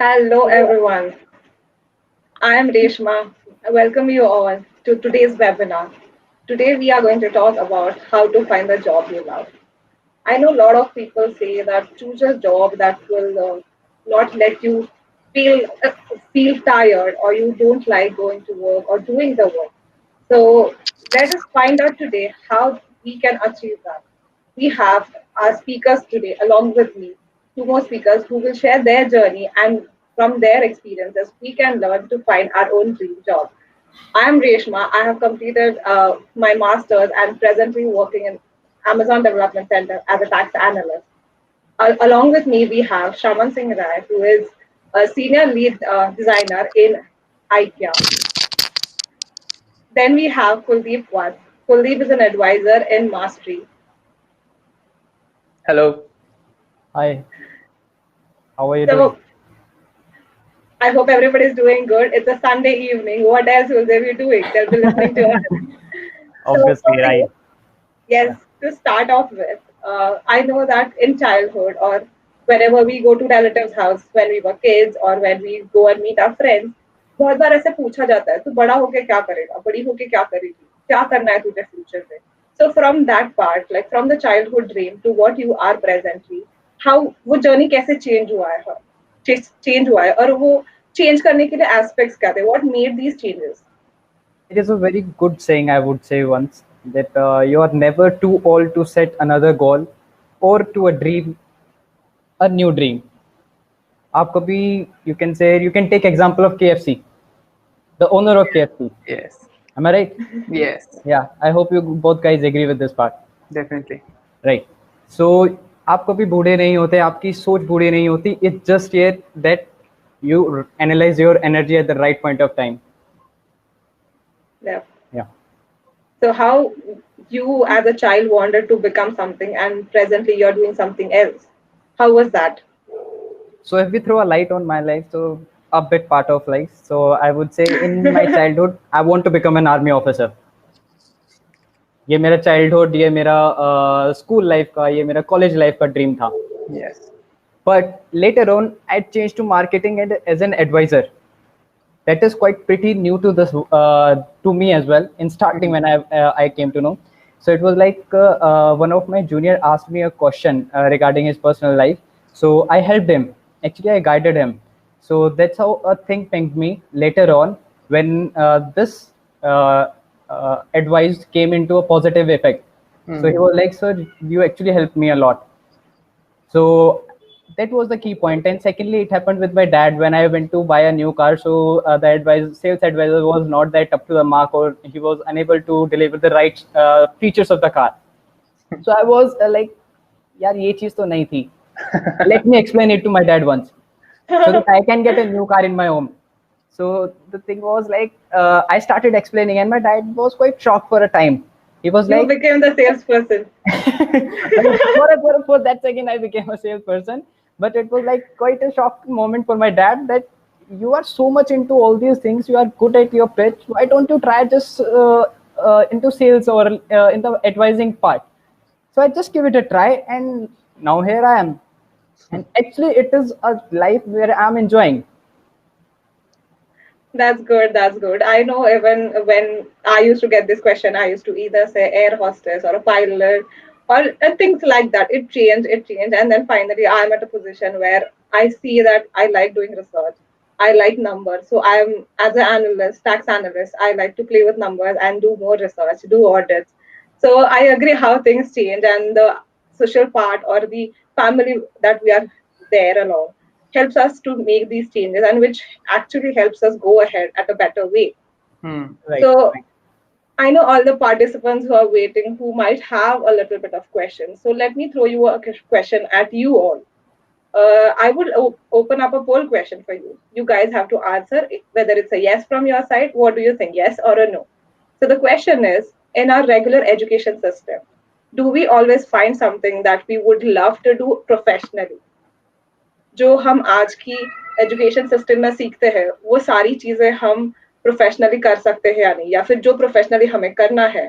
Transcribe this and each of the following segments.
Hello everyone, I am Reshma. I welcome you all to today's webinar. Today we are going to talk about how to find the job you love. I know a lot of people say that choose a job that will not let you feel feel tired or you don't like going to work or doing the work. So let us find out today how we can achieve that. We have our speakers today along with me, two more speakers who will share their journey and from their experiences we can learn to find our own dream job. I am Reshma. I have completed my master's and presently working in Amazon Development Center as a tax analyst. Along with me, we have Shaman Singh Rai, who is a senior lead designer in IKEA. Then we have Kuldeep Watt. Kuldeep is an advisor in Mastery. Hello. Hi, how are you doing? So I hope everybody is doing good. It's a Sunday evening. What else will they be doing? They'll be listening to us. So Obviously, right. Kuldeep, yes, Yeah. to start off with, I know that in childhood or whenever we go to relatives' house when we were kids or when we go and meet our friends, बहुत बार ऐसे पूछा जाता है तू बड़ा होके क्या करेगा बड़ी होके क्या करेगी क्या करना है तुझे फ्यूचर में so from that part like from the childhood dream to what you are presently how वो जर्नी कैसे चेंज हुआ है चेंज हुआ है और वो चेंज करने के लिए एस्पेक्ट्स क्या थे what made these changes. It is a very good saying, I would say once, that you are never too old to set another goal or to a dream, a new dream. आप कभी, you can take example of KFC, the owner of KFC. Yes. Am I right? Yes. Yeah, I hope you both guys agree with this part. Definitely. Right. So आप कभी बूढ़े नहीं होते, आपकी सोच बूढ़ी नहीं होती. It's just here that you analyze your energy at the right point of time. Yeah. Yeah. So how you as a child wanted to become something and presently you're doing something else. How was that? So if we throw a light on my life, so a bit part of life. So I would say in my childhood, I want to become an army officer. ये मेरा childhood, ये मेरा school life का, ये मेरा college life का dream था. Yes. But later on, I changed to marketing and as an advisor. That is quite pretty new to this to me as well. In starting, when I came to know, so it was like one of my junior asked me a question regarding his personal life. So I helped him. Actually, I guided him. So that's how a thing pinged me later on when this advice came into a positive effect. So he was like, "Sir, you actually helped me a lot." So that was the key point. And secondly, it happened with my dad when I went to buy a new car. So the sales advisor was not that up to the mark, or he was unable to deliver the right features of the car. So I was like, "यार ये चीज तो नहीं थी." Let me explain it to my dad once, so that I can get a new car in my home. So the thing was like, I started explaining, and my dad was quite shocked for a time. He was You like, became the salesperson. for that second I became a salesperson, but it was like quite a shock moment for my dad that you are so much into all these things, you are good at your pitch, why don't you try just into sales or in the advising part. So I just give it a try, and now here I am, and actually it is a life where I'm enjoying. That's good. That's good. I know even when I used to get this question, I used to either say air hostess or a pilot or things like that. It changed, it changed. And then finally, I'm at a position where I see that I like doing research. I like numbers. So I'm, as an analyst, tax analyst, I like to play with numbers and do more research, do audits. So I agree how things change and the social part or the family that we are there along helps us to make these changes and which actually helps us go ahead at a better way. Right. So I know all the participants who are waiting who might have a little bit of questions. So let me throw you a question at you all. I would open up a poll question for you. You guys have to answer whether it's a yes from your side. What do you think, yes or a no? So the question is, in our regular education system, do we always find something that we would love to do professionally? जो हम आज की education system में सीखते हैं वो सारी चीजें हम प्रोफेशनली कर सकते हैं या नहीं या फिर जो प्रोफेशनली हमें करना है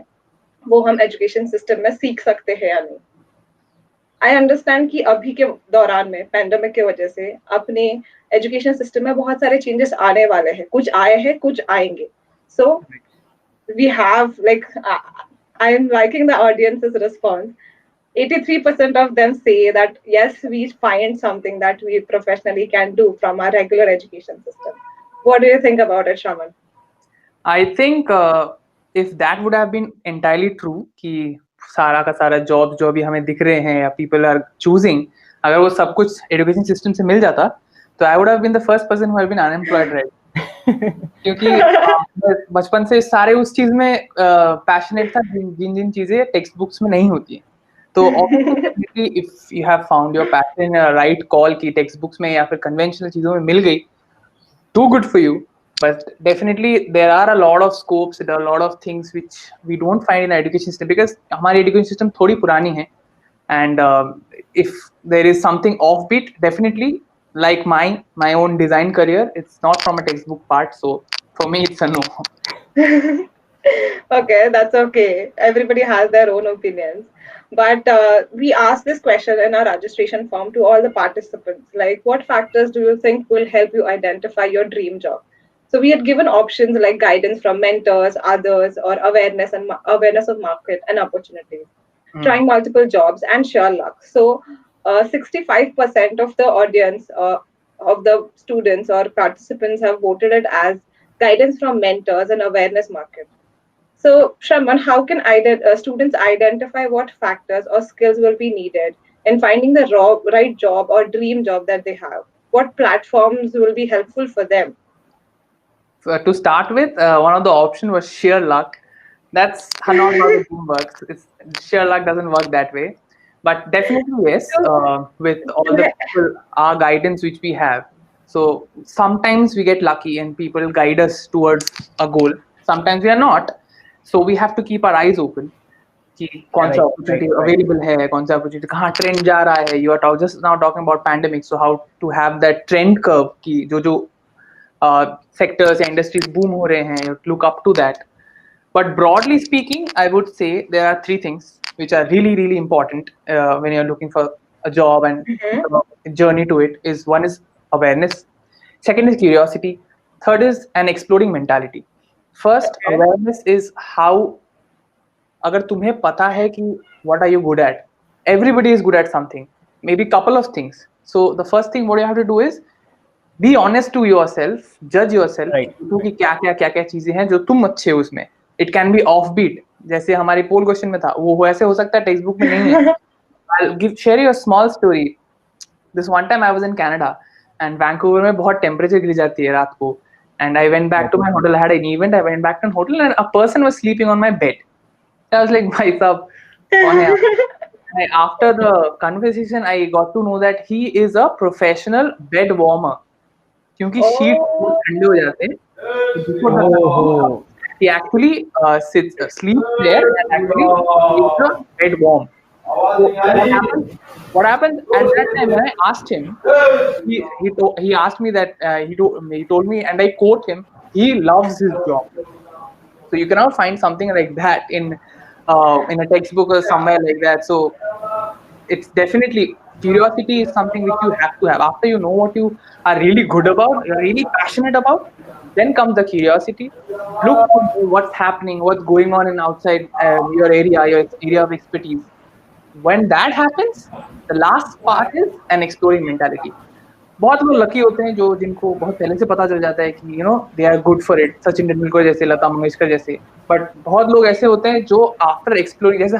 वो हम एजुकेशन सिस्टम में सीख सकते हैं या नहीं. आई अंडरस्टैंड कि अभी के दौरान में पैंडेमिक की वजह से अपने एजुकेशन सिस्टम में बहुत सारे चेंजेस आने वाले हैं, कुछ आए हैं, कुछ आएंगे. सो we have like I'm liking the audience's response. 83% of them say that yes, we find something that we professionally can do from our regular education system. What do you think about it, Shaman? I think if that would have been entirely true कि सारा का सारा job जो अभी हमें दिख रहे हैं या पीपल आर चूजिंग, अगर वो सब कुछ एजुकेशन सिस्टम से मिल जाता तो I would have been the first person who have been unemployed, right? क्योंकि बचपन से सारे उस चीज में पैशनेट था जिन जिन चीजें टेक्स्ट बुक्स में नहीं होती है. तो obviously if you have found your passion, right call की टेक्स्ट बुक्स में या फिर कन्वेंशनल चीजों में मिल गई, too good for you. But definitely there are a lot of scopes, there are a lot of things which we don't find in education system because हमारी education system थोड़ी पुरानी है. And if there is something offbeat, definitely like my own design career, it's not from a textbook part. So for me, it's a no. Okay, that's okay. Everybody has their own opinions. But we asked this question in our registration form to all the participants. Like, what factors do you think will help you identify your dream job? So we had given options like guidance from mentors, others, or awareness of market and opportunities, trying multiple jobs, and sheer luck. So 65% of the audience of the students or participants have voted it as guidance from mentors and awareness market. So, Shraman, how can students identify what factors or skills will be needed in finding the right job or dream job that they have? What platforms will be helpful for them? So, to start with, one of the options was sheer luck. That's not how the game works. Sheer luck doesn't work that way. But definitely, yes, with all the people, our guidance which we have. So sometimes we get lucky and people guide us towards a goal. Sometimes we are not. So we have to keep our eyes open कि कौन सा opportunity available है, कौन सा opportunity कहाँ trend जा रहा है. You are just now talking about pandemic, so how to have that trend curve कि जो sectors या industries boom हो रहे हैं, look up to that. But broadly speaking, I would say there are three things which are really, really important when you're looking for a job and journey to it. One is awareness, second is curiosity, third is an exploring mentality. First, awareness is how, अगर तुम्हें पता है कि what are you good at, everybody is good at something, maybe couple of things. So the first thing what you have to do is be honest to yourself, judge yourself कि क्या चीजें हैं जो तुम अच्छे हो उसमें. It can be offbeat, जैसे हमारे पोल क्वेश्चन में था, वो ऐसे हो सकता है टेक्स्ट बुक में नहीं है. I'll share you a small story. This one time I was in Canada and Vancouver में बहुत टेम्परेचर गिर जाती है रात को. And I went back to my hotel. I had an event. I went back to my hotel and a person was sleeping on my bed. I was like, "Bhai sab, kaun hai aap?" After the conversation, I got to know that he is a professional bed warmer. क्योंकि sheet बहुत ठंडे हो जाते हैं. He actually sleeps there and actually keeps the bed warm. So what happened at that time when I asked him, he asked me that he told me, and I quote him, he loves his job. So you cannot find something like that in a textbook or somewhere like that. So it's definitely, curiosity is something which you have to have. After you know what you are really good about, you're really passionate about, then comes the curiosity. Look what's happening, what's going on in outside your area of expertise. When that happens, the last part is an exploring mentality. बहुत लोग lucky होते हैं जो जिनको बहुत पहले से पता चल जाता है कि you know they are good for it, Sachin Tendulkar जैसे, लता मंगेशकर जैसे. बट बहुत लोग ऐसे होते हैं जो आफ्टर एक्सप्लोरिंग, जैसे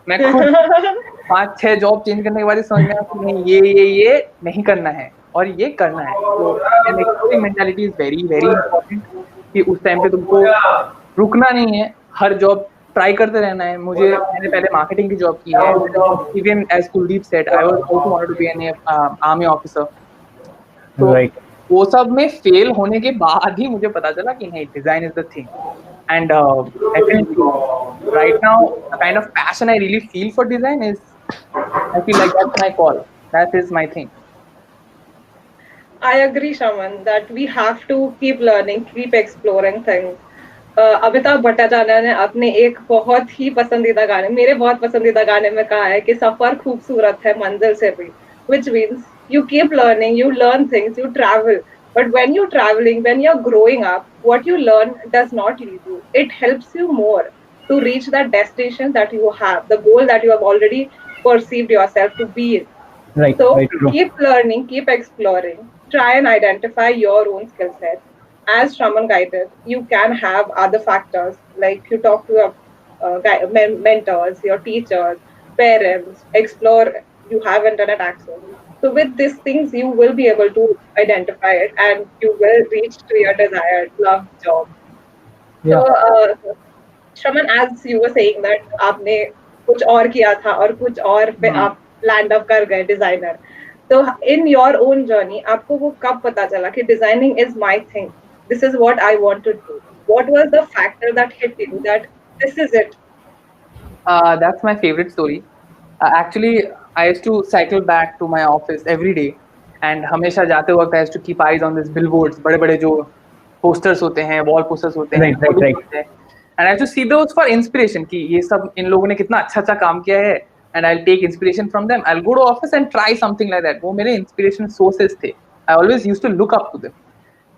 मैं खुद 5-6 जॉब चेंज करने के बाद समझ में आया कि नहीं, ये नहीं करना है और ये करना है. तो exploring mentality is very very important कि उस टाइम पे तुमको रुकना नहीं है, हर जॉब ट्राई करते रहना है. मैंने पहले मार्केटिंग की जॉब की है. Even as Kuldeep said, I was also wanted to be an army officer. तो वो सब में फेल होने के बाद ही मुझे पता चला कि नहीं, design is the thing. And right now, the kind of passion I really feel for design is, I feel like that's my call. That is my thing. I agree, Shaman, that we have to keep learning, keep exploring things. Amitabh Bhattacharya ने अपने एक बहुत ही पसंदीदा गाने, मेरे बहुत पसंदीदा गाने में कहा है कि सफर खूबसूरत है मंजिल से भी, which means you keep learning, you learn things, you travel. But when you're traveling, when you're growing up, what you learn does not leave you. It helps you more to reach that destination that you have, the goal that you have already perceived yourself to be in. Right, So right, true. keep learning, keep exploring, try and identify your own skill set. As Shraman guided, you can have other factors like you talk to your mentors, your teachers, parents, explore, you have internet access. So with these things, you will be able to identify it and you will reach to your desired love job. So, Yeah. Shraman, as you were saying that आपने कुछ और किया था और कुछ और पे Hmm. आप लैंड अप कर गए डिजाइनर. तो इन योर ओन जर्नी आपको वो कब पता चला कि designing is my thing, this is what I want to do? What was the factor that hit you that this is it? That's my favorite story. Actually, I used to cycle back to my office every day, and हमेशा जाते वक्त I used to keep eyes on these billboards, बड़े बड़े जो posters होते हैं, wall posters होते हैं, Right, right, right. होते हैं, and I used to see those for inspiration कि ये सब इन लोगों ने कितना अच्छा अच्छा काम किया है, and I'll take inspiration from them. I'll go to office and try something like that. वो मेरे inspiration sources थे. I always used to look up to them.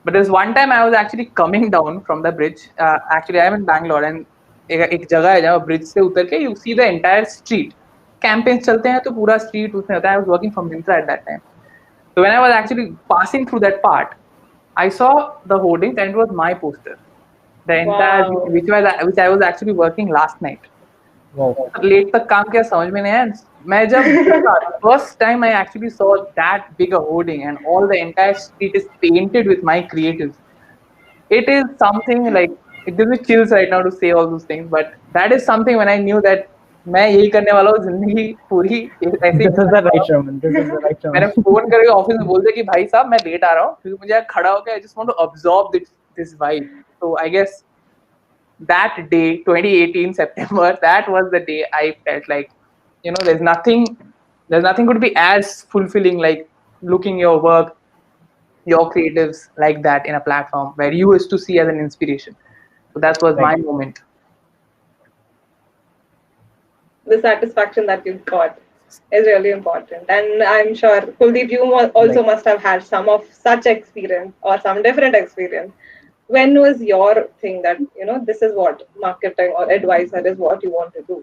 But there's one time I was actually coming down from the bridge. Actually, I'm in Bangalore, and एक जगह है जहाँ bridge से उतर के you see the entire street. Campaigns चलते हैं तो पूरा street उसमें होता है. I was working from Myntra at that time. So when I was actually passing through that part, I saw the hoardings and it was my poster. The entire Wow. which I was actually working last night. Wow. Late तक काम किया समझ में नहीं आया. मैं जब first time I actually saw that big a hoarding and all the entire street is painted with my creatives. It is something like it gives me chills right now to say all those things, but that is something when I knew that मैं यही करने वाला हूँ जिंदगी पूरी ऐसे ही This is the right Shraman. This is the right मैंने Shraman. Phone करके ऑफिस में बोल दिया कि भाई साहब मैं लेट आ रहा हूँ क्योंकि मुझे खड़ा होकर I just want to absorb this vibe. So I guess that day 2018 September, that was the day I felt like, there's nothing could be as fulfilling like looking your work, your creatives like that in a platform where you used to see as an inspiration. So that was my Right. moment. The satisfaction that you got is really important, and I'm sure Kuldeep, you also Right. must have had some of such experience or some different experience. When was your thing that this is what marketing or advisor is what you want to do?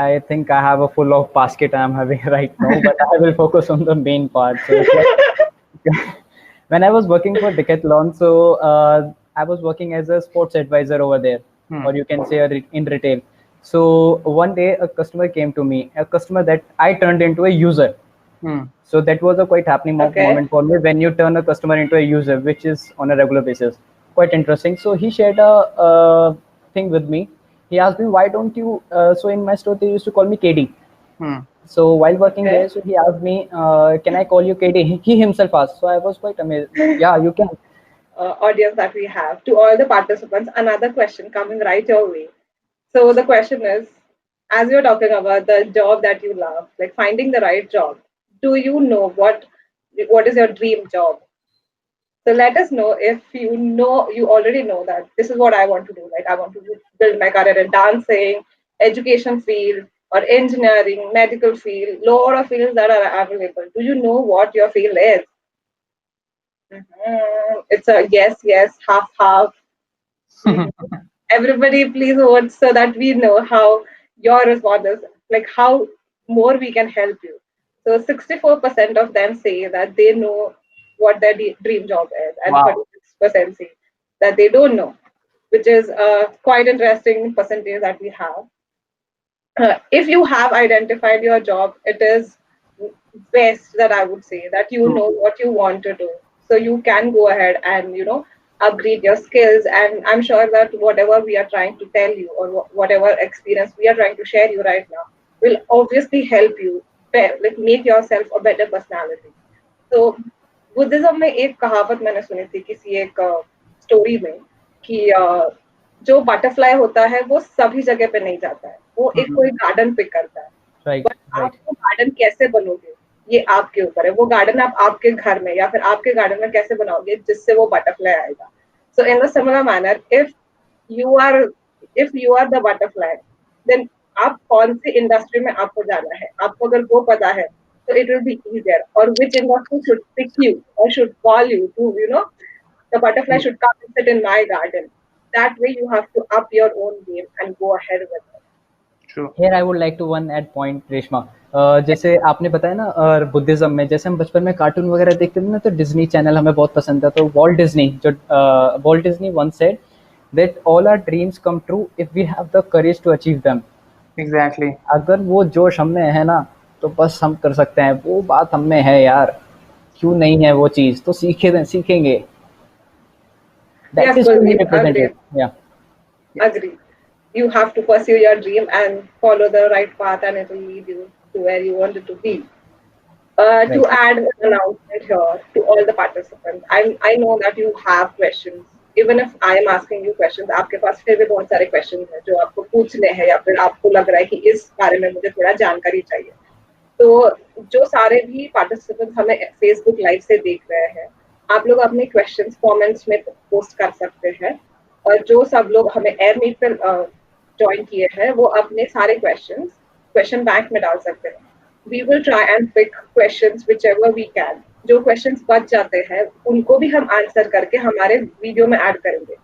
I think I have a full of basket I'm having right now, but I will focus on the main part. So it's like when I was working for Decathlon, so I was working as a sports advisor over there, or you can say in retail. So one day a customer came to me, a customer that I turned into a user. So that was a quite happening Okay. moment for me when you turn a customer into a user, which is on a regular basis. Quite interesting. So he shared a thing with me. He asked me, why don't you, so in my store, they used to call me KD. So while working Okay. there, so he asked me, can I call you KD? He himself asked. So I was quite amazed. Yeah, you can. Audience that we have, to all the participants, another question coming right your way. So the question is, as you're talking about the job that you love, like finding the right job, do you know what is your dream job? So let us know if you already know that this is what I want to do. Like I want to build my career in dancing, education field, or engineering, medical field, lot of fields that are available. Do you know what your field is? It's a yes, yes, half, half. Everybody, please vote so that we know how your response is, like how more we can help you. So 64% of them say that they know what their dream job is, and Wow. 36% say that they don't know, which is a quite interesting percentage that we have. If you have identified your job, it is best that I would say that you know what you want to do. So you can go ahead and, upgrade your skills. And I'm sure that whatever we are trying to tell you or whatever experience we are trying to share you right now will obviously help you like make yourself a better personality. So Buddhism में एक कहावत मैंने सुनी थी किसी एक story में कि जो बटरफ्लाई होता है वो सभी जगह पे नहीं जाता है, वो एक कोई गार्डन पिक करता है. Right, but right. आप वो गार्डन कैसे बनोगे ये आपके ऊपर है. वो गार्डन आप आपके घर में या फिर आपके गार्डन में कैसे बनाओगे जिससे वो बटरफ्लाई आएगा. So in the similar manner, if you are, if you are the butterfly, then आप कौन सी इंडस्ट्री में आपको जाना है, आपको अगर वो पता है, so it will be easier. Or which industry should pick you or should call you to, the butterfly should come and sit in my garden. That way you have to up your own game and go ahead with it. True. Here I would like to one add point, Reshma. जैसे आपने बताया ना, Buddhism में जैसे हम बचपन में cartoon वगैरह देखते थे ना, तो डिज्नी चैनल हमें बहुत पसंद था. तो Walt Disney once said that all our dreams come true if we have the courage to achieve them. Exactly. अगर वो जोश हम में है ना, तो बस हम कर सकते हैं. वो बात हम में है यार, क्यों नहीं है वो चीज, तो सीखेंगे. That Yes, is to be Kuldeep, represented. Yeah. agree. You have to pursue your dream and follow the right path, and it will lead you to where you want it to be. To add an announcement here to all the participants, I know that you have questions. Even if I am asking you questions, आपके पास फिर भी बहुत सारे questions हैं जो आपको पूछने हैं, या फिर आपको लग रहा है कि इस बारे में मुझे थोड़ा जानकारी चाहिए. तो जो सारे भी participants हमें Facebook लाइव से देख रहे हैं, आप लोग अपने questions comments में पोस्ट कर सकते हैं. और जो सब लोग हमें एयर मीट पर ज्वाइन किए हैं, वो अपने सारे क्वेश्चन बैंक में डाल सकते हैं. We will try and pick questions whichever we can. जो क्वेश्चंस बच जाते हैं उनको भी हम आंसर करके हमारे वीडियो में ऐड करेंगे.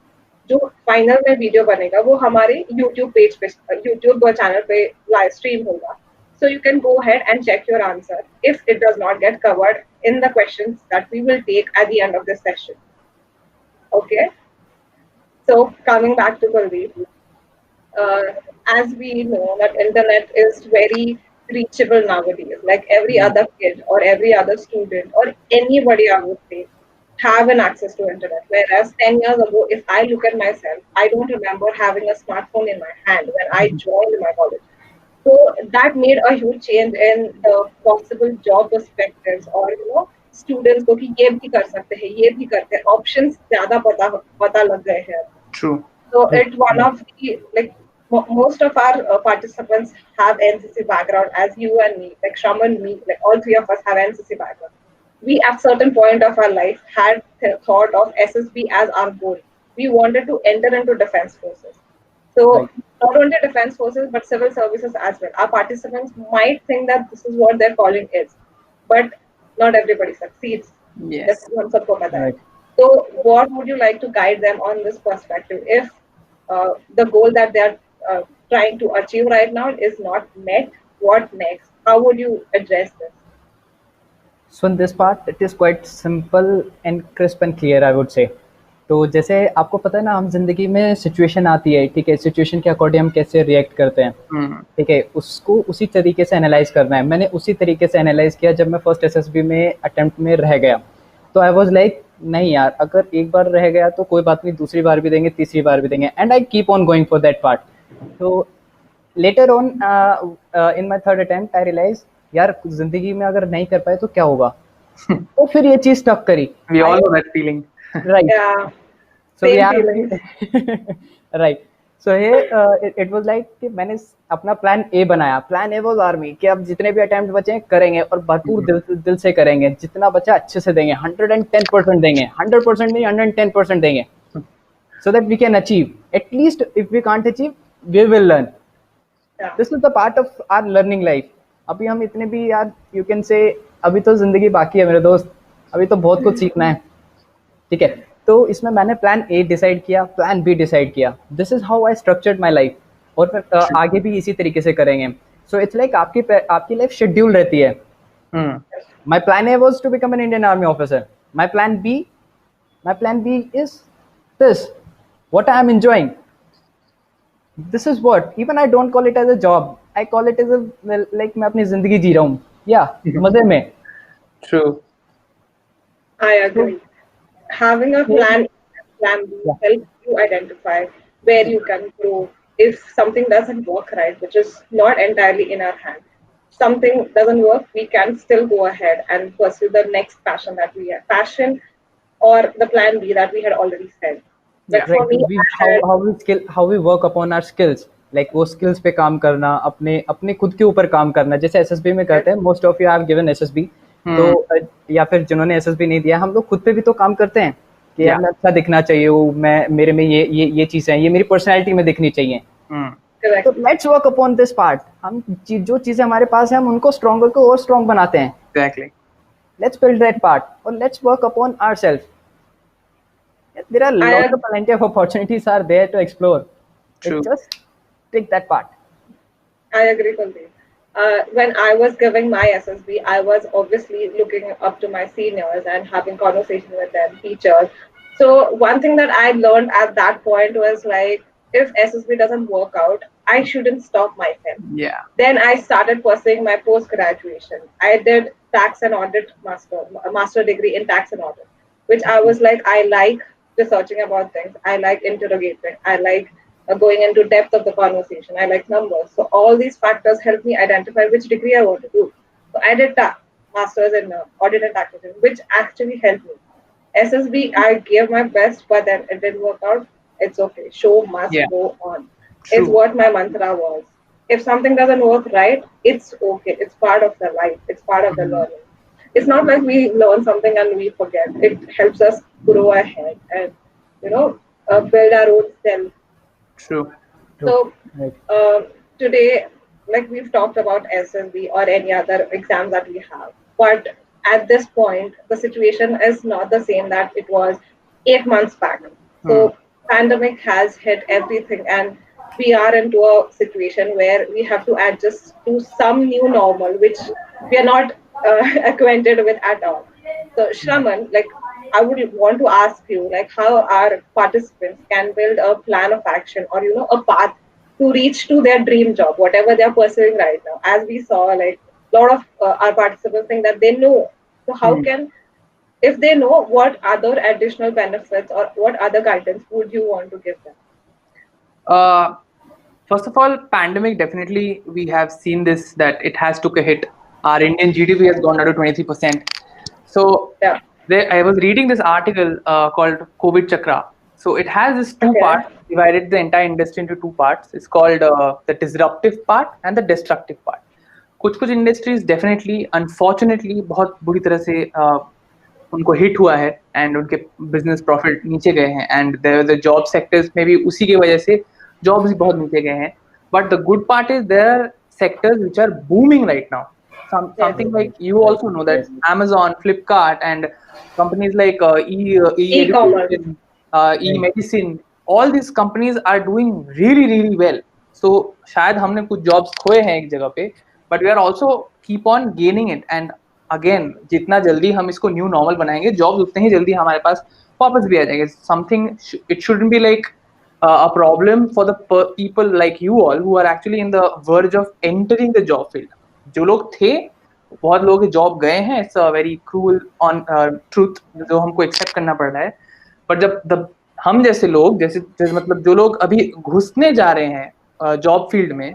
जो फाइनल में वीडियो बनेगा वो हमारे यूट्यूब पेज पे, यूट्यूब चैनल पे लाइव स्ट्रीम होगा. So you can go ahead and check your answer if it does not get covered in the questions that we will take at the end of this session. Okay. So coming back to Kuldeep, as we know that internet is very reachable nowadays. Like every other kid or every other student or anybody, I would say, have an access to internet. Whereas 10 years ago, if I look at myself, I don't remember having a smartphone in my hand when I joined my college. So that made a huge change in the possible job perspectives, or students को कि ये भी कर सकते हैं, ये भी करते हैं, options ज़्यादा पता लग गए हैं. True. So it's one of the, like, most of our participants have NCC background, as you and me, like Shraman, me, like all three of us have NCC background. We at certain point of our life had thought of SSB as our goal. We wanted to enter into defense forces. So not only defense forces but civil services as well. Our participants might think that this is what their calling is, but not everybody succeeds. Yes. Right. So what would you like to guide them on this perspective? If the goal that they are trying to achieve right now is not met, what next? How would you address this? So in this part, it is quite simple and crisp and clear, I would say. तो जैसे आपको पता है ना, हम जिंदगी में situation आती है, ठीक है, सिचुएशन के अकॉर्डिंग हम कैसे रिएक्ट करते हैं, ठीक है, उसको उसी तरीके से एनालाइज करना है. मैंने उसी तरीके से एनालाइज किया जब मैं फर्स्ट एसएसबी में अटेम्प्ट में रह गया. तो आई वाज लाइक, नहीं यार, अगर एक बार रह गया तो कोई बात नहीं, दूसरी बार भी देंगे, तीसरी बार भी देंगे, and I keep on going for that part. तो later on in my third attempt I realise, यार जिंदगी में अगर नहीं कर पाए तो क्या होगा. तो फिर ये चीज स्टक करी. We all know that feeling. Right. Yeah. So yeah. Right. So here it was like कि मैंने अपना प्लान ए बनाया. प्लान ए वाज आर्मी, कि अब जितने भी अटेम्प्ट बचे करेंगे और भरपूर दिल से करेंगे, जितना बचा अच्छे से देंगे, 110% देंगे, 100% नहीं 110% देंगे, so that we can achieve. At least if we can't achieve, we will learn. Yeah. This is the part of our learning life. अभी हम इतने भी यार, you can say, अभी तो जिंदगी बाकी है मेरे दोस्त, अभी तो बहुत कुछ सीखना है, ठीक है. तो इसमें मैंने प्लान ए डिसाइड किया, प्लान बी डिसाइड किया. This is how I structured my life, और फिर आगे भी इसी तरीके से करेंगे. सो इट्स लाइक आपकी लाइफ शेड्यूल रहती है. My plan A was to become an Indian army officer. My plan B is this, what I am enjoying. This is what, even I don't call it as a job, I call it as a, like मैं अपनी जिंदगी जी रहा हूँ, या मजे में. True. I agree. Having a plan B helps you identify where you can grow. If something doesn't work right, which is not entirely in our hand, something doesn't work, we can still go ahead and pursue the next passion that we have. Passion or the plan B that we had already said. Like for me, how we work upon our skills, like वो skills पे काम करना, अपने खुद के ऊपर काम करना. जैसे एसएसबी में कहते हैं, most of you have given SSB, तो या फिर जिन्होंने एसएसबी नहीं दिया, हम लोग खुद पे भी तो काम करते हैं. कि यार मैं अच्छा दिखना चाहिए हूँ, मैं मेरे में ये चीजें हैं, ये मेरी पर्सनैलिटी में दिखनी चाहिए। तो let's work upon this part. हम जो चीजें हमारे पास है हम उनको स्ट्रॉन्गर को और स्ट्रॉन्ग बनाते हैं। Exactly. Let's build that part or let's work upon ourselves. There are lots of plenty of opportunities are there to explore. True. Just take that part. I agree completely. When I was giving my SSB, I was obviously looking up to my seniors and having conversations with them, teachers. So one thing that I learned at that point was like, if SSB doesn't work out, I shouldn't stop myself. Yeah. Then I started pursuing my post graduation. I did tax and audit master degree in tax and audit, which I was like, I like researching about things. I like interrogating. I like going into depth of the conversation. I like numbers. So all these factors help me identify which degree I want to do. So I did masters in audit and taxation, which actually helped me. SSB, I gave my best, but then it didn't work out. It's okay. Show must go on. True. Is what my mantra was. If something doesn't work right, it's okay. It's part of the life. It's part of the learning. It's not like we learn something and we forget. It helps us grow ahead and build our own self. True. So today, like we've talked about SSB or any other exams that we have, but at this point, the situation is not the same that it was 8 months back. So pandemic has hit everything, and we are into a situation where we have to adjust to some new normal, which we are not acquainted with at all. So Shraman, like I would want to ask you, like how our participants can build a plan of action or a path to reach to their dream job, whatever they are pursuing right now. As we saw, like a lot of our participants think that they know. So how can, if they know, what other additional benefits or what other guidance would you want to give them? First of all, pandemic, definitely we have seen this, that it has took a hit. Our Indian GDP has gone down to 23%. So I was reading this article called COVID Chakra. So it has this two parts, divided the entire industry into two parts. It's called the disruptive part and the destructive part. कुछ industries definitely, unfortunately, बहुत बुरी तरह से उनको hit हुआ है and उनके business profit नीचे गए हैं, and the job sectors में भी उसी की वजह से jobs भी बहुत नीचे गए हैं. But the good part is there are sectors which are booming right now. Something like you also know that Amazon, Flipkart, and companies like e-education, e-medicine, all these companies are doing really, really well. So शायद हमने कुछ jobs खोए हैं एक जगह पे, but we are also keep on gaining it. And again, जितना जल्दी हम इसको new normal बनाएंगे, jobs उतने ही जल्दी हमारे पास वापस भी आ जाएंगे. Something it shouldn't be like a problem for the people like you all who are actually in the verge of entering the job field. जो लोग थे, बहुत लोग जॉब गए हैं. It's a very cruel on truth जो हमको accept करना पड़ रहा है. बट जब हम जैसे लोग जैसे मतलब जो लोग अभी घुसने जा रहे हैं जॉब फील्ड में,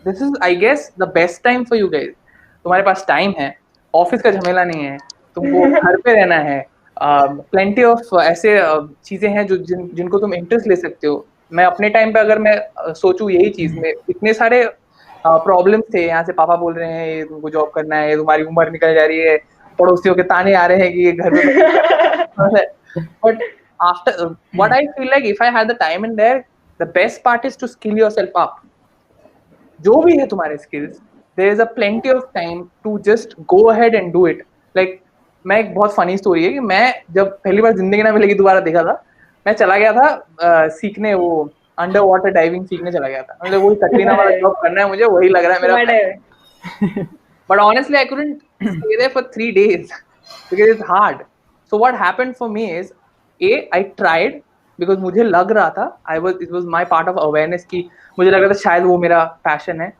this is I guess the best time for you guys. तुम्हारे पास टाइम है, ऑफिस का झमेला नहीं है, तुमको घर पे रहना है, प्लेंटी ऑफ ऐसे चीजें हैं जो जिनको तुम इंटरेस्ट ले सकते हो. मैं अपने टाइम पे अगर मैं सोचूं यही चीज में, इतने सारे प्रॉब्लम्स थे. यहाँ से पापा बोल रहे हैं ये तुमको जॉब करना है, तुम्हारी उम्र निकल जा रही है, पड़ोसियों के ताने आ रहे हैं कि ये घर में. But after what I feel like if I had the time in there, the best part is to skill yourself up. जो भी है तुम्हारे skills, there is a plenty of time to just go ahead and do it. Like मैं एक बहुत funny story है कि मैं जब पहली बार जिंदगी ना मिलेगी दोबारा देखा था, मैं चला गया था सीखने, वो अंडर वाटर डाइविंग सीखने चला गया था. मतलब वही कटरीना वाला जॉब करना है मुझे, वही लग रहा है मेरा. But honestly I couldn't stay there for 3 days because it's hard. So what happened for me is I tried because मुझे लग रहा था, it was my part of awareness कि मुझे लग रहा था शायद वो मेरा passion है.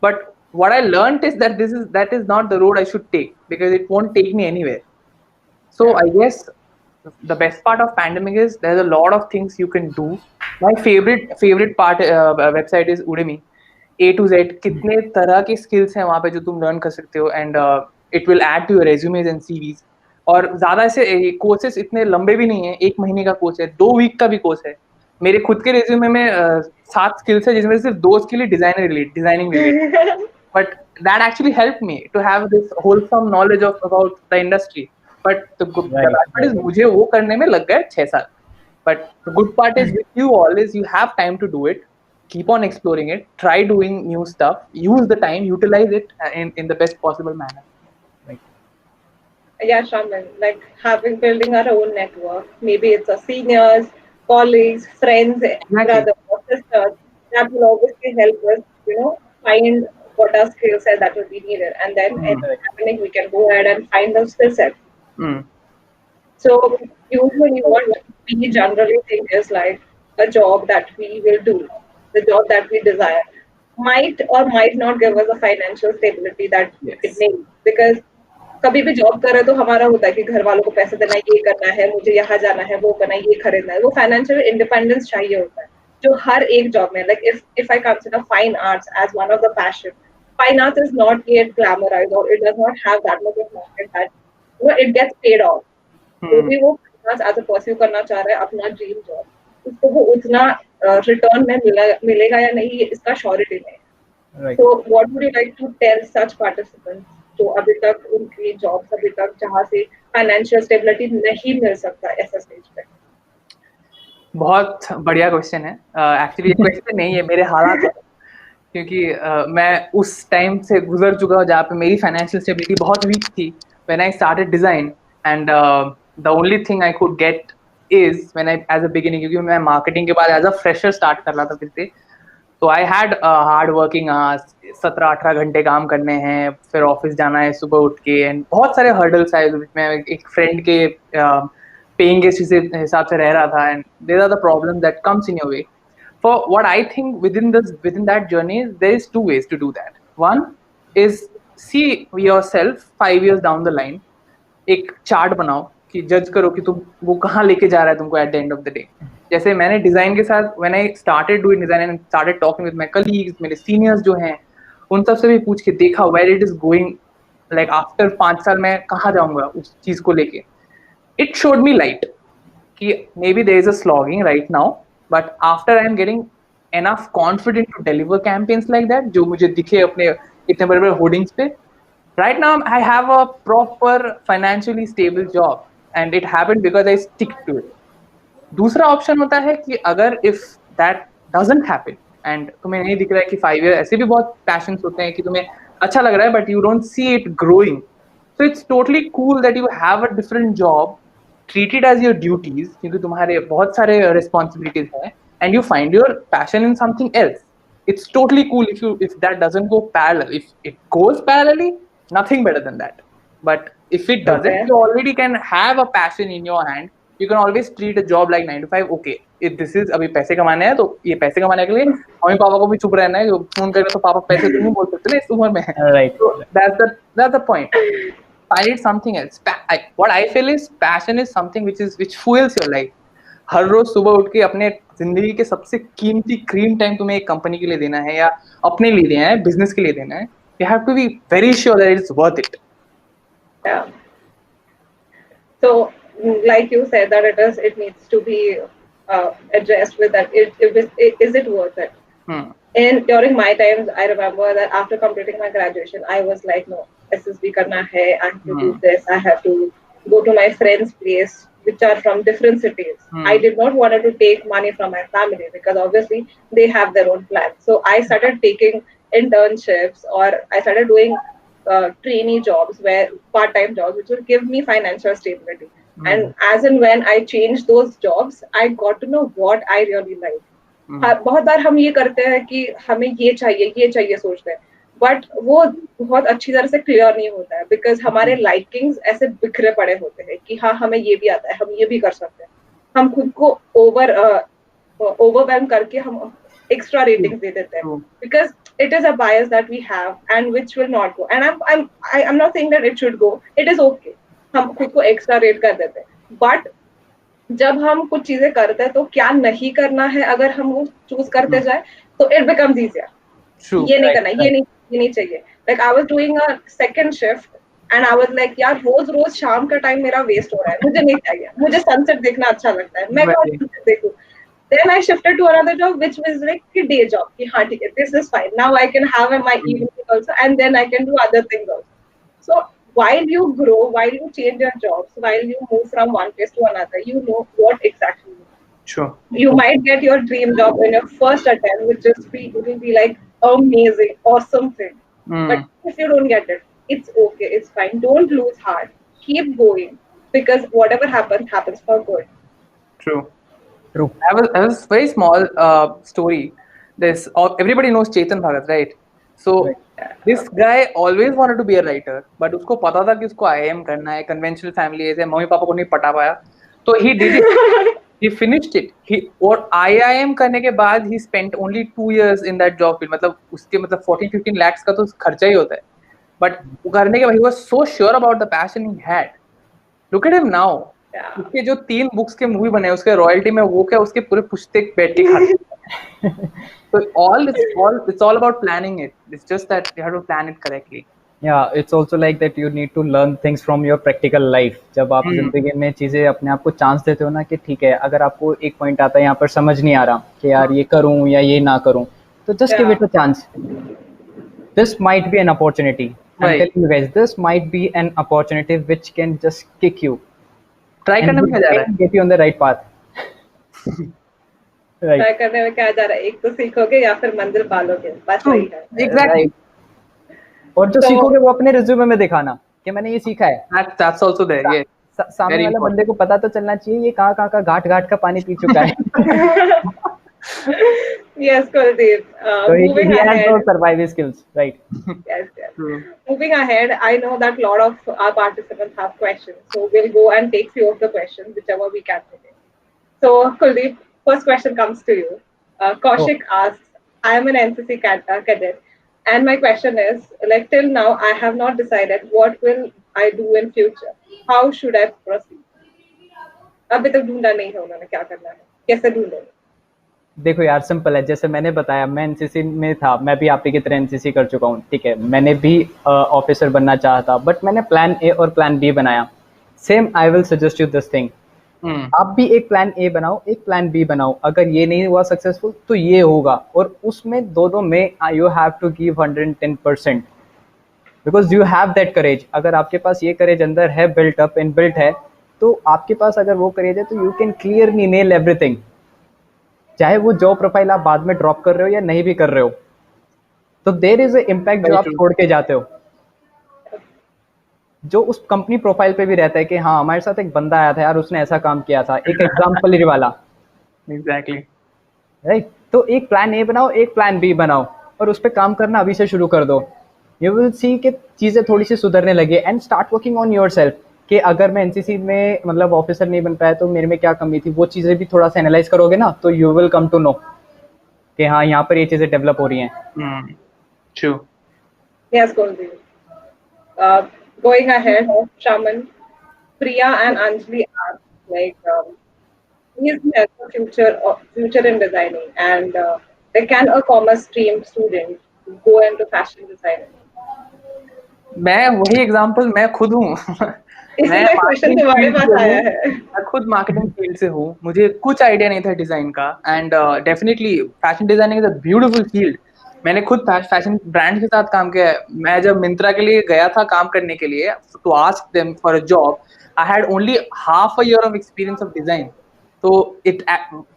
But what I learned is that that is not the road I should take because it won't take me anywhere. So I guess the best part of pandemic is there's a lot of things you can do. My favorite part website is Udemy. A to Z कितने तरह के skills हैं वहाँ पे जो तुम learn कर सकते हो, and it will add to your resumes and CVs. और ज़्यादा ऐसे कोर्सेस इतने लंबे भी नहीं है, 1 महीने का कोर्स है, 2 वीक का भी कोर्स है. मेरे खुद के रेज्यूमे में 7 स्किल्स है जिसमें सिर्फ 2 skill designing related. But that actually helped me to have this wholesome knowledge about the industry. But the Right. bad part is मुझे वो करने में लग गए 6 साल. But the good part is with you all is you have time to do it. Keep on exploring it. Try doing new stuff. Use the time. Utilize it in the best possible manner. Right. Yeah, Shaman, like having building our own network. Maybe it's our seniors, colleagues, friends, Exactly. brothers, or sisters. That will obviously help us, find what our skill set that will be needed. And then Mm. anything happening, we can go ahead and find those skill sets. Mm. So usually what we generally think is like a job that we will do, the job that we desire, might or might not give us a financial stability that it Yes. needs. Because कभी भी job कर रहे तो हमारा होता है कि घर वालों को पैसे देना है, ये करना है, मुझे यहाँ जाना है, वो करना है, ये खरीदना है, वो फाइनेंशियल इंडिपेंडेंस चाहिए होता है जो हर एक जॉब में like if I consider fine arts as one of the passion, fine arts is not yet glamorised और it does not have that much of market that it gets paid off. जो भी वो as a pursue करना चाह रहा है अपना dream job, उसको वो उतना रिटर्न में मिलेगा या नहीं इसका श्योरिटी नहीं. Right. So what would you like to tell such participants जो अभी तक उनकी जॉब्स अभी तक जहाँ से फाइनेंशियल स्टेबिलिटी नहीं मिल सकता ऐसा स्टेज पे? बहुत बढ़िया क्वेश्चन है. एक्चुअली ये क्वेश्चन नहीं है, मेरे हालात है. क्योंकि मैं उस टाइम से गुजर चुका हूँ जहाँ पे मेरी फाइनेंशियल स्टेबिलिटी बहुत वीक थी. When I started design and the only thing I could get is when I as a beginning, क्योंकि मैं मार्केटिंग के बाद एज अ फ्रेशर स्टार्ट कर रहा था फिर से. तो I had hard working hours, 17-18 घंटे काम करने हैं, फिर ऑफिस जाना है सुबह उठ के, एंड बहुत सारे हर्डल्स आए. मैं एक फ्रेंड के पेइंग गेस्ट हिसाब से रह रहा था, and there are the problem that comes in your way. For what I think within that journey, there is 2 ways to do that. One is see yourself 5 years down the line. एक chart बनाओ कि जज करो कि तुम वो कहाँ लेके जा रहा है तुमको at the end of the day. जैसे मैंने डिजाइन के साथ when I started doing design and started talking with my colleagues, मेरे सीनियर्स जो हैं, उन सब से भी पूछ के देखा where it is going, like after 5 साल मैं कहाँ जाऊंगा उस चीज को लेके. इट शोड मी लाइट कि maybe there is a slogging right now, but after I am getting enough confident to deliver campaigns like that, जो मुझे दिखे अपने इतने बड़े बड़े होर्डिंग्स पे, right now I have a proper financially stable job and it happened because I stick to it. दूसरा option होता है कि अगर if that doesn't happen and तुम्हें नहीं दिख रहा है कि 5 year, ऐसे भी बहुत पैशंस होते हैं कि तुम्हें अच्छा लग रहा है but you don't see it growing, so it's totally cool that you have a different job, treat it as your duties क्योंकि तुम्हारे बहुत सारे responsibilities हैं, and you find your passion in something else. It's totally cool if that doesn't go parallel. If it goes parallelly, nothing better than that. But if it doesn't, Okay. you already can have a passion in your hand. You can always treat a job like 9 to 5. Okay, if this is अभी पैसे कमाने हैं तो ये पैसे कमाने के लिए मम्मी पापा को भी चुप रहना है. जो फोन करें तो पापा पैसे तो नहीं बोल सकते ना इस उम्र में. Right. So that's the point. Find it something else. What I feel is passion is something which fuels your life. हर रोज सुबह उठ के अपने जिंदगी के सबसे कीमती क्रीम टाइम तुम्हें एक कंपनी के लिए देना है या अपने लिए देना है, बिजनेस के लिए देना है. You have to be very sure that it's worth it. Yeah. So, like you said, that it needs to be addressed with that. Is it worth it? And during my times, I remember that after completing my graduation, I was like, no, SSB karna hai. I have to do this. I have to go to my friends' place, which are from different cities. I did not want to take money from my family because obviously they have their own plans. So I started taking internships or I started doing trainee jobs, where part-time jobs, which would give me financial stability. And as and when I changed those jobs, I got to know what I really like. बहुत बार हम ये करते हैं कि हमें ये चाहिए सोचते हैं, बट वो बहुत अच्छी तरह से क्लियर नहीं होता है बिकॉज हमारे लाइकिंग्स ऐसे बिखरे पड़े होते हैं कि हाँ हमें ये भी आता है, हम ये भी कर सकते हैं. हम खुद को ओवरवेलम करके हम एक्स्ट्रा रेटिंग्स दे देते हैं because it is a bias that we have and which will not go, and I'm not saying that it should go. It is okay, हम खुद को एक्स्ट्रा रेट कर देते हैं, बट जब हम कुछ चीजें करते हैं तो क्या नहीं करना है अगर हम वो चूज करते जाए तो इट बिकम्स इजियर. ये नहीं करना, ये नहीं चाहिए. Like I was doing a second shift and I was like यार रोज शाम का टाइम मेरा वेस्ट हो रहा है, मुझे नहीं चाहिए, मुझे सनसेट देखना अच्छा लगता है, मैं कौन सनसेट देखूं. Then I shifted to another job which was like a day job. कि हाँ ठीक है, this is fine. Now I can have my evening also and then I can do other things also. So while you grow, while you change your jobs, while you move from one place to another, you know what exactly you want. Sure. You might get your dream job in your first attempt, it will be like amazing, awesome thing. But Mm. if you don't get it, it's okay, it's fine. Don't lose heart. Keep going because whatever happens, happens for good. True. True. I was very small story. This everybody knows Chetan Bhagat, right? So Right. this guy always wanted to be a writer, but उसको पता था कि उसको IIM करना है. Conventional family ऐसे mummy papa को नहीं पटा पाया. So he did it. He finished it. और IIM करने के बाद he spent only 2 years in that job field. मतलब उसके मतलब 14-15 lakhs का तो खर्चा ही होता है. But करने के बाद he was so sure about the passion he had. Look at him now. Yeah. उसके जो 3 बुक्स के मूवी बने उसके रॉयल्टी में वो क्या उसके पूरे पुश्ते बैठ के खाते. So it's all about planning it. It's just that you have to plan it correctly. Yeah, it's also like that you need to learn things from your practical life. जब आप जिंदगी में चीजें अपने आप को चांस देते हो ना कि ठीक है, अगर आपको एक पॉइंट आता है यहाँ पर समझ नहीं आ रहा कि यार ये करूँ या ये ना करूँ, तो just give it a chance. This might be an opportunity. I'm Right. telling you guys, this might be an opportunity which can just kick you Try and करने में क्या जा रहा है? get you on the right path. Right. Try करने में क्या जा रहा है, एक तो सीखोगे या फिर मंजिल पालोगे, बस वही है. Exactly. Right. और जो तो- सीखोगे वो अपने रिज्यूमे में दिखाना कि मैंने ये सीखा है. That's also there. Yeah. सामने Very वाले important. बंदे को पता तो चलना चाहिए ये कहाँ का घाट का पानी पी चुका है. Yes, Kuldeep. So he Moving has ahead. those survival skills, right? Yes, yes. True. Moving ahead, I know that a lot of our participants have questions, so we'll go and take few of the questions, whichever we can today. So, Kuldeep, first question comes to you. Kaushik asks, I am an NCC cadet, and my question is, like till now, I have not decided what will I do in future. How should I proceed? अभी तक ढूंढा नहीं है उन्होंने क्या करना है, कैसे ढूंढे? देखो यार सिंपल है, जैसे मैंने बताया मैं एनसीसी में था, मैं भी आप ही की तरह एनसीसी कर चुका हूँ, ठीक है. मैंने भी ऑफिसर बनना चाहा था, बट मैंने प्लान ए और प्लान बी बनाया. Same I will suggest you this thing. आप भी एक प्लान ए बनाओ, एक प्लान बी बनाओ. अगर ये नहीं हुआ सक्सेसफुल तो ये होगा, और उसमें दोनों में you have to give 110%, because you have that courage. अगर आपके पास ये करेज अंदर है, बिल्ट अप एंड बिल्ट है, तो आपके पास अगर वो करेज है तो you can clearly nail everything. चाहे वो जॉब प्रोफाइल आप बाद में ड्रॉप कर रहे हो या नहीं भी कर रहे हो, तो देयर इज ए इम्पैक्ट जो आप छोड़ के जाते हो, जो उस कंपनी प्रोफाइल पे भी रहता है कि हाँ हमारे साथ एक बंदा आया था यार, उसने ऐसा काम किया था. एक एग्जाम्पल वाला. Exactly. राइट. तो एक प्लान ए बनाओ, एक प्लान बी बनाओ, और उस पर काम करना अभी से शुरू कर दो. यू विल सी कि चीज़ें थोड़ी सी सुधरने लगे, and start working on your self कि अगर मैं एनसीसी में मतलब ऑफिसर नहीं बन पाया तो मेरे में क्या कमी थी, वो चीज़ें भी थोड़ा सा एनालाइज करोगे ना, तो you will come to know कि हाँ यहाँ पर ये चीज़ें डेवलप हो रही हैं. True. Yes, Kuldeep. Going ahead, Shaman, Priya and Anjali ask, like, is there a future in designing, and like, can a commerce stream student go into fashion designing? मैं वही एग्जांपल मैं खुद हूँ. इसलिए क्वेश्चन तुम्हारे पास आया है. मैं खुद मार्केटिंग फील्ड से हूँ. मुझे कुछ आइडिया नहीं था डिजाइन का, and definitely fashion designing is a beautiful field. मैंने खुद फैशन ब्रांड के साथ काम किया है. मैं जब मिंत्रा के लिए गया था काम करने के लिए to ask them for a job, I had only half a year of experience of design. तो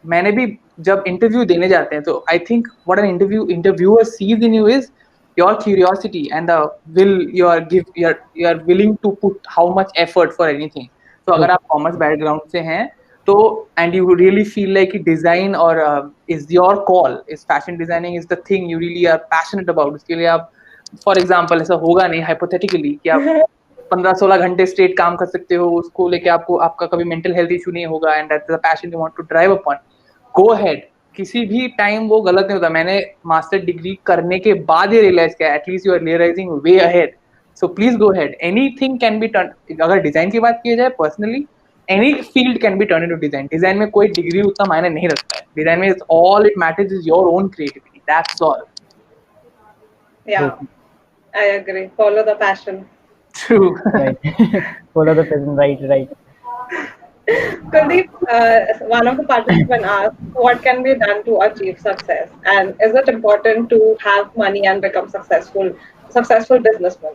मैंने भी जब इंटरव्यू देने जाते हैं, तो I think what an interviewer sees in you is your curiosity and the will you are willing to put how much effort for anything. So अगर आप commerce background से हैं तो and you really feel like design or is your call, is fashion designing is the thing you really are passionate about, उसके लिए आप for example ऐसा होगा नहीं hypothetically कि आप 15-16 घंटे स्ट्रेट काम कर सकते हो, उसको लेके आपको आपका कभी मेंटल हेल्थ इशू नहीं होगा, and that's the passion you want to drive upon. Go ahead. किसी भी टाइम वो गलत नहीं होता. मैंने मास्टर डिग्री करने के बाद ही रियलाइज किया at least you are realising way ahead. So please go ahead. Anything can be turn. अगर डिजाइन की बात की जाए personally, any field can be turn into design. Design में कोई डिग्री उतना मायने नहीं रखता है. डिजाइन में all it matters is your own creativity. That's all. Yeah, I agree. Follow the passion. True. Right. Follow the passion. Right. Kuldeep, one of the participants asked, what can be done to achieve success? And is it important to have money and become successful businessman?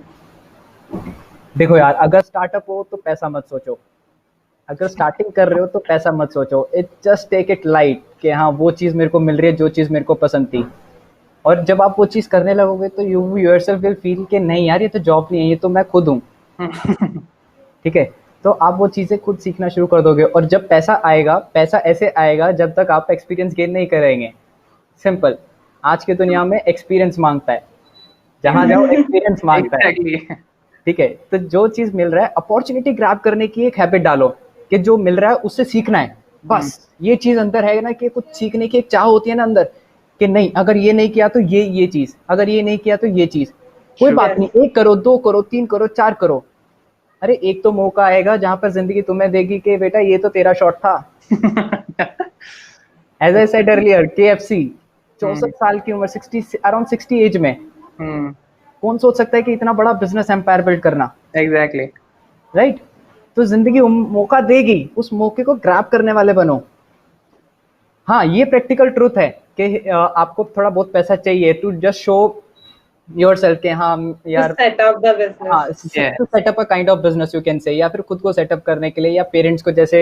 देखो यार, अगर startup हो तो पैसा मत सोचो, अगर starting कर रहे हो तो पैसा मत सोचो, it just take it light कि हाँ वो चीज़ मेरे को मिल रही है जो चीज़ मेरे को पसंद थी। और जब आप वो चीज़ करने लगोगे तो यू योरसेल्फ विल फील कि नहीं यार ये तो जॉब नहीं है, ये तो मैं खुद हूँ। ठीक है, तो आप वो चीज़ें खुद सीखना शुरू कर दोगे, और जब पैसा आएगा, पैसा ऐसे आएगा जब तक आप एक्सपीरियंस गेन नहीं करेंगे। सिंपल, आज की दुनिया में एक्सपीरियंस मांगता है, जहाँ जाओ एक्सपीरियंस मांगता है। एग्जैक्टली। ठीक है, तो जो चीज़ मिल रहा है अपॉर्चुनिटी ग्रैब करने की एक हैबिट डालो कि जो मिल रहा है उससे सीखना है बस। ये चीज़ अंदर है ना कि कुछ सीखने की एक चाह होती है ना अंदर, कि नहीं अगर ये नहीं किया तो ये चीज़, अगर ये नहीं किया तो ये चीज़। कोई बात नहीं, 1 करो 2 करो 3 करो 4 करो, अरे एक तो मौका आएगा जहां पर जिंदगी तुम्हें देगी कि बेटा ये तो तेरा शॉट था। As I said earlier, KFC 64 साल की उम्र, 60 अराउंड 60 एज में, कौन सोच सकता है कि इतना बड़ा बिजनेस एम्पायर बिल्ड करना। एग्जैक्टली। राइट, तो जिंदगी मौका देगी, उस मौके को ग्रैब करने वाले बनो। हाँ, ये प्रैक्टिकल ट्रूथ है कि आपको थोड़ा बहुत पैसा चाहिए टू जस्ट शो योरसेल्फ के हाँ यार, सेटअप द बिजनेस। हाँ, to set up a kind of business you can say, या फिर खुद को सेटअप करने के लिए, या पेरेंट्स को, जैसे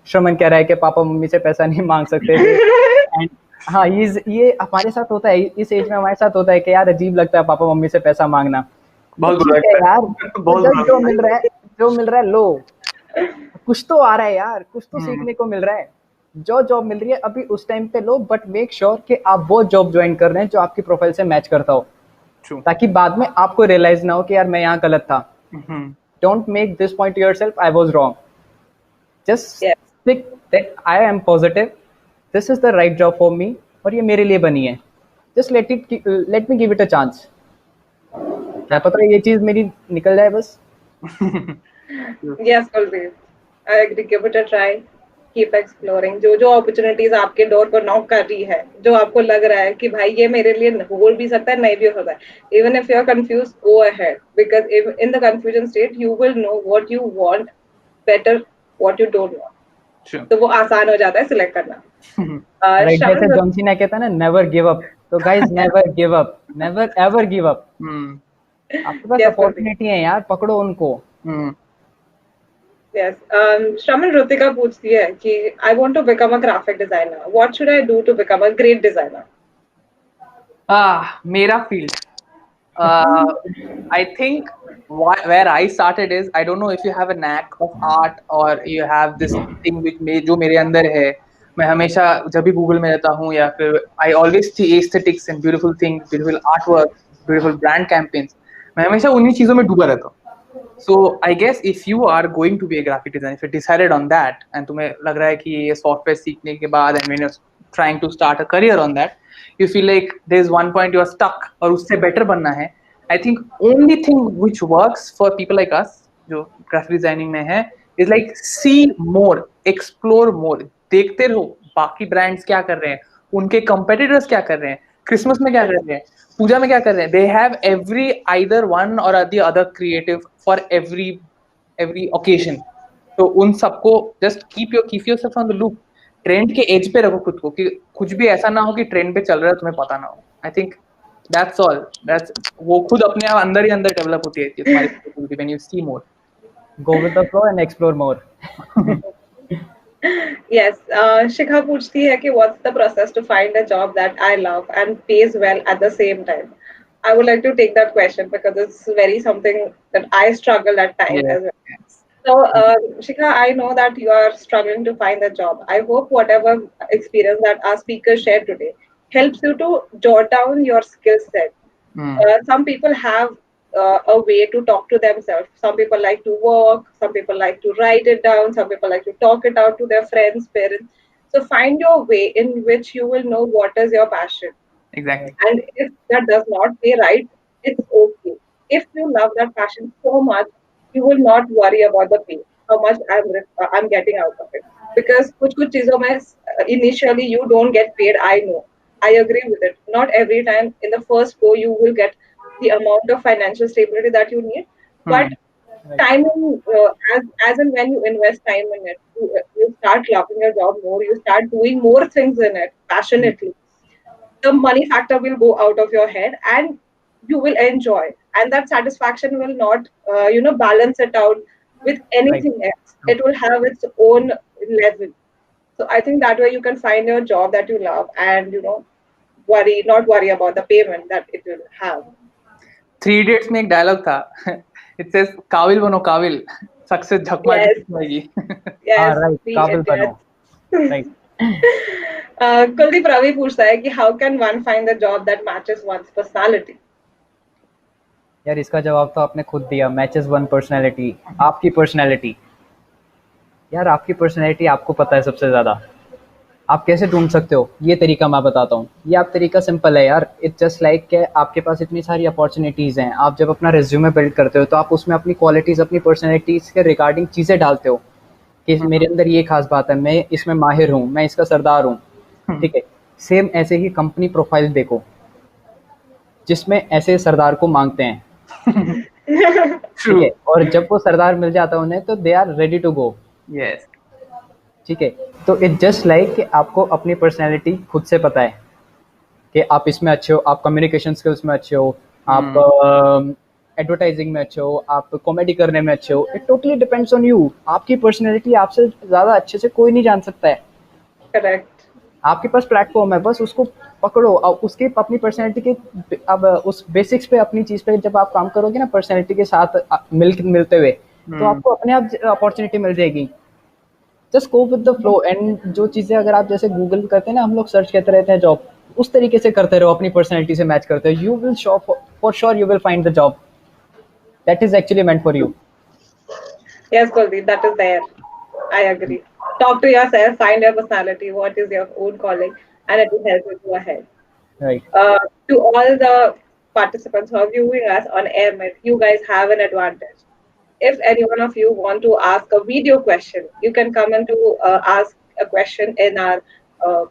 श्रमन कह रहा है कि पापा मम्मी से पैसा नहीं मांग सकते थे। एंड हाँ, ये हमारे साथ होता है, इस एज में हमारे साथ होता है कि यार अजीब लगता है पापा मम्मी से पैसा मांगना। बहुत ठीक बुरा है लगता है। यार, बहुत जब बुरा जो लगता मिल रहा है, जो मिल रहा है लो, कुछ तो आ रहा है यार, कुछ तो सीखने को मिल रहा है। जो जॉब मिल रही है अभी उस टाइम पे लो, बट मेक श्योर कि आप वो जॉब ज्वाइन कर रहे हैं जो आपकी प्रोफाइल से मैच करता हो, True. ताकि बाद में आपको रियलाइज ना हो कि यार मैं यहाँ गलत था। Don't make this point to yourself, I was wrong. Just Yes. stick that I am positive. This is the right job for me और ये मेरे लिए बनी है. Just let me give it a chance. क्या पता है ये चीज मेरी निकल जाए बस. Yes, Kuldeep. I agree. Give it a try. Keep exploring. जो opportunities आपके डोर पर नॉक कर रही है, जो आपको लग रहा है कि भाई ये मेरे लिए हो भी सकता है, नहीं भी हो सकता है. Even if you are confused, go ahead. Because if in the confusion state, you will know what you want better, what you don't want. Sure. तो वो आसान हो जाता है सिलेक्ट करना. Right, जैसे जॉन सीना कहता है ना, never give up. तो guys, never give up. Never ever give up. आपके पास अपॉर्चुनिटी है यार, पकड़ो उनको. Yes. Shraman Rutika पूछती है कि I want to become a graphic designer. What should I do to become a great designer? मेरा field, I think where I started is, I don't know if you have a knack of art or you have this thing जो मेरे अंदर है. मैं हमेशा जब भी Google में रहता हूँ या फिर I always see aesthetics and beautiful things, beautiful artwork, beautiful brand campaigns. मैं हमेशा उन्हीं चीजों में डूबा रहता हूँ. So I guess if you are going to be a graphic designer, if you decided on that and तुम्हें लग रहा है कि ये सॉफ्टवेयर सीखने के बाद and when you're trying to start a career on that, you feel like there's one point you are stuck और उससे better बनना है, I think only thing which works for people like us जो graphic designing में है is like see more, explore more, देखते रहो बाकी brands क्या कर रहे हैं, उनके competitors क्या कर रहे हैं, क्रिसमस में क्या कर रहे हैं, पूजा में क्या कर रहे हैं. They have every either one or the other creative for every occasion. तो उन सबको just keep yourself on the loop. Trend के एज पे रखो खुद को कि कुछ भी ऐसा ना हो कि ट्रेंड पे चल रहा है तुम्हें पता ना हो. I think that's all. That's वो खुद अपने आप अंदर ही अंदर डेवलप होती है तुम्हारी creativity when you see more. Go with the flow and explore more. Yes. Shikha पूछती है कि what's the process to find a job that I love and pays well at the same time? I would like to take that question because it's very something that I struggle at times as well. So, Shikha, I know that you are struggling to find a job. I hope whatever experience that our speaker shared today helps you to jot down your skill set. Some people have a way to talk to themselves. Some people like to walk, some people like to write it down, some people like to talk it out to their friends, parents. So find your way in which you will know what is your passion. Exactly. And if that does not pay right, it's okay. If you love that passion so much, you will not worry about the pay, how much I'm getting out of it. Because कुछ चीजों में initially you don't get paid. I know. I agree with it. Not every time in the first go you will get the amount of financial stability that you need, but timing, as and when you invest time in it, you start loving your job more. You start doing more things in it passionately. The money factor will go out of your head and you will enjoy. and that satisfaction will not balance it out with Right. anything else. It will have its own level. So I think that way you can find your job that you love, and not worry about the payment that it will have. Three idiots में एक dialogue था. It says काबिल बनो काबिल, success झकमारी Yes, जाएगी. yes, Right. the काबिल बनो. idiots. Right. Kuldeep Ravi पूछता है कि how can one find a job that matches one's personality? यार इसका जवाब तो आपने खुद दिया. Matches one personality. आपकी पर्सनैलिटी. यार आपकी पर्सनैलिटी आपको पता है सबसे ज्यादा. आप कैसे ढूंढ सकते हो? ये तरीका मैं बताता हूँ. ये आप तरीका सिंपल है यार. इट्स जस्ट लाइक कि आपके पास इतनी सारी अपॉर्चुनिटीज़ हैं. आप जब अपना रिज्यूमे बिल्ड करते हो तो आप उसमें अपनी क्वालिटीज़, अपनी पर्सनैलिटीज़ के रिगार्डिंग चीज़ें डालते हो कि मेरे अंदर ये खास बात है, मैं इसमें माहिर हूँ, मैं इसका सरदार हूँ. ठीक है. सेम ऐसे ही कंपनी प्रोफाइल देखो जिसमें ऐसे सरदार को मांगते हैं. ठीक है. और जब वो सरदार मिल जाता है उन्हें तो they are ready to go. Yes. ठीक है. तो इट जस्ट लाइक कि आपको अपनी पर्सनैलिटी खुद से पता है कि आप इसमें अच्छे हो, आप कम्युनिकेशन स्किल्स में अच्छे हो, आप एडवर्टाइजिंग में अच्छे हो, आप कॉमेडी करने में अच्छे हो. It totally depends on you. आपकी पर्सनैलिटी आपसे ज़्यादा अच्छे से कोई नहीं जान सकता है. Correct. आपके पास प्लेटफॉर्म है, बस उसको पकड़ो और उसके अपनी पर्सनैलिटी के अब उस बेसिक्स पे अपनी चीज़ पे जब आप काम करोगे ना पर्सनैलिटी के साथ मिलते हुए, तो आपको अपने आप अपॉर्चुनिटी मिल जाएगी. Just go with the flow. And जो चीज़ें अगर आप जैसे गूगल करते हैं ना, हम लोग सर्च करते रहते हैं जॉब, उस तरीके से करते रहो, अपनी पर्सनैलिटी से मैच करते हो. You will show for sure you will find the job that is actually meant for you. Yes, Kuldeep, that is there. I agree. Talk to yourself, find your personality, what is your own calling, and it will help you go ahead. Right. To all the participants who are viewing us on AirMed, you guys have an advantage. If any one of you want to ask a video question, you can come and to ask a question in our uh,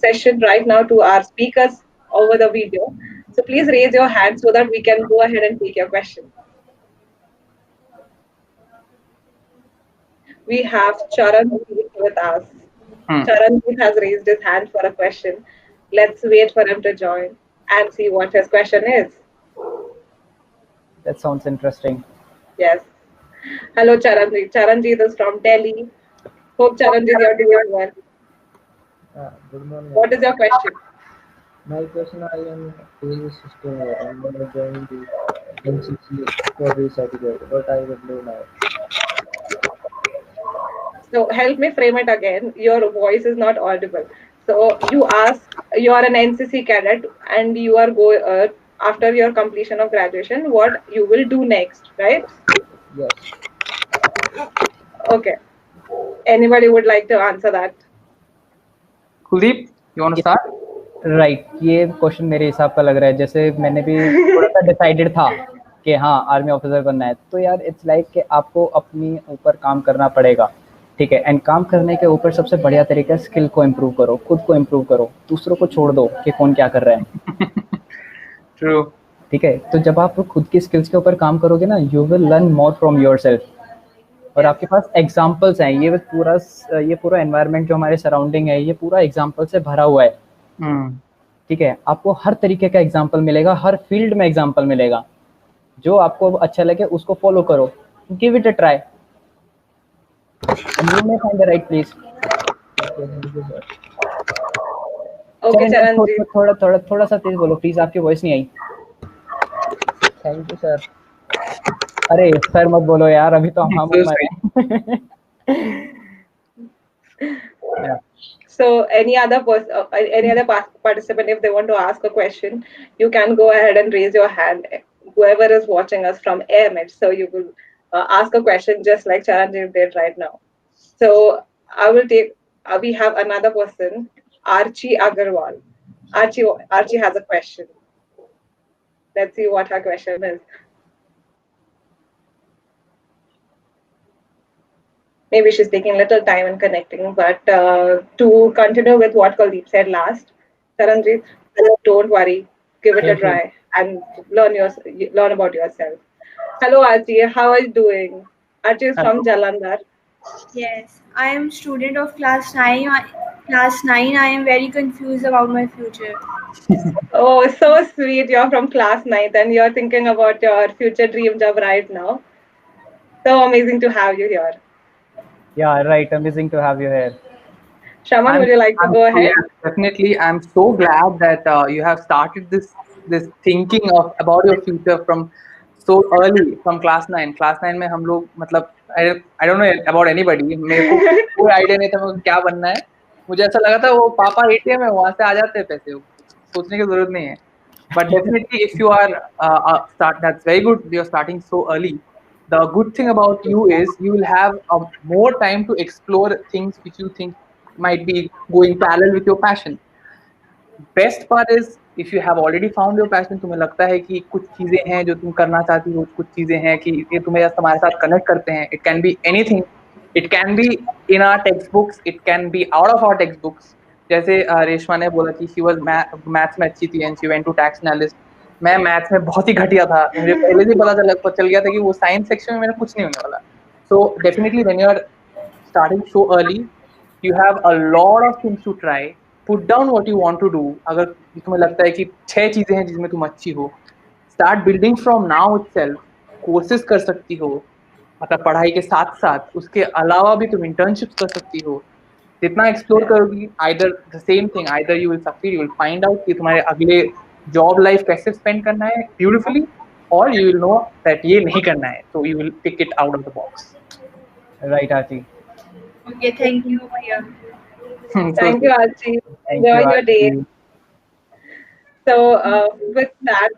session right now to our speakers over the video. So please raise your hand so that we can go ahead and take your question. We have Charanjeet with us. Charanjeet has raised his hand for a question. Let's wait for him to join and see what his question is. That sounds interesting. Yes. Hello, Charanjeet. Charanjeet is from Delhi. Hope Charanjeet you're doing well. Good morning. What is your question? My question, I am a system and I am going to NCC for this certificate. What I will do now? So help me frame it again. Your voice is not audible. So you ask, you are an NCC cadet and you are after your completion of graduation, what you will do next, right? Yes. Okay. Anybody would like to answer that? Kuldeep, you want to start? Right. ये question मेरे हिसाब का लग रहा है जैसे मैंने भी थोड़ा सा डिसाइडेड था कि हाँ आर्मी ऑफिसर बनना है. तो यार इट्स लाइक कि आपको अपनी ऊपर काम करना पड़ेगा. ठीक है. एंड काम करने के ऊपर सबसे बढ़िया तरीका है स्किल को इम्प्रूव करो, खुद को इम्प्रूव करो, दूसरों को छोड़ दो कि कौन क्या कर रहा है. True. ठीक है. तो जब आप खुद की स्किल्स के ऊपर काम करोगे ना, you will learn more from yourself. और आपके पास एग्जाम्पल्स हैं. ये पूरा एनवायरनमेंट जो हमारे सराउंडिंग है ये पूरा एग्जाम्पल से भरा हुआ है. ठीक है. आपको हर तरीके का एग्जाम्पल मिलेगा, हर फील्ड में एग्जाम्पल मिलेगा. जो आपको अच्छा लगे उसको फॉलो करो. Give it a try and you may find the right place. Okay, thank you, sir. Okay, Charanjeet. थोड़ा सा तेज बोलो प्लीज, आपकी वॉइस नहीं आई. Thank you, sir. अरे सर मत बोलो यार, अभी तो हम So any other participant, if they want to ask a question, you can go ahead and raise your hand. Whoever is watching us from AMH, so you will ask a question just like Charanjeet did right now. So I will take. We have another person, Archie Agarwal. Archie has a question. Let's see what her question is. Maybe she's taking a little time in connecting, but to continue with what Kuldeep said last, Charanjeet, don't worry, give it a try and learn about yourself. Hello, Archie. How are you doing? Archie is from Jalandhar. Yes, I am student of class 9. Class 9, I am very confused about my future. Oh, so sweet. You're from class 9 and you're thinking about your future dream job right now. So amazing to have you here. Yeah, right. Amazing to have you here. Shaman, I'm, would you like to I'm go yeah, ahead? definitely. I'm so glad that you have started this thinking of about your future from so early, from class 9. Class 9 में हम लोग मतलब I don't know about anybody. मेरे को कोई idea नहीं था मेरे को क्या बनना है. मुझे ऐसा लगा था वो पापा एटीएम है वहां से आ जाते हैं पैसे. सोचने की जरूरत नहीं है. But definitely, if you are that's very good. You're starting so early. The good thing about you is you will have more time to explore things which you think might be going parallel with your passion. Best part is if you have already found your passion, तुम्हें लगता है कि कुछ चीजें हैं जो तुम करना चाहती हो, कुछ चीजें हैं कि ये तुम्हें तुम्हारे साथ कनेक्ट करते हैं. It can be anything. It can be in our textbooks. It can be out of our textbooks. जैसे रेशमा ने बोला कि she was मैथ्स में अच्छी थी and she went to tax analyst. मैं मैथ्स में बहुत ही घटिया था. मुझे पहले से चल गया था कि वो साइंस सेक्शन में मेरा कुछ नहीं होने वाला. So definitely when you are starting so early, you have a lot of things to try. Put down what you want to do. अगर तुम्हें लगता है कि 6 चीजें हैं जिसमें तुम अच्छी हो, start building from now itself. Courses कर सकती हो, मतलब पढ़ाई के साथ साथ उसके अलावा भी तुम इंटर्नशिप्स कर सकती हो. जितना एक्सप्लोर करोगी, either the same thing, either you will succeed, you will find out कि तुम्हारे अगले जॉब लाइफ कैसे स्पेंड करना है ब्यूटीफुली, और यू विल नो दैट ये नहीं करना है, so you will pick it out of the box. Right, Archie. Okay, thank you, Priya. So Thank you, Archie. Thank Enjoy you, your day. Archie. So, with that,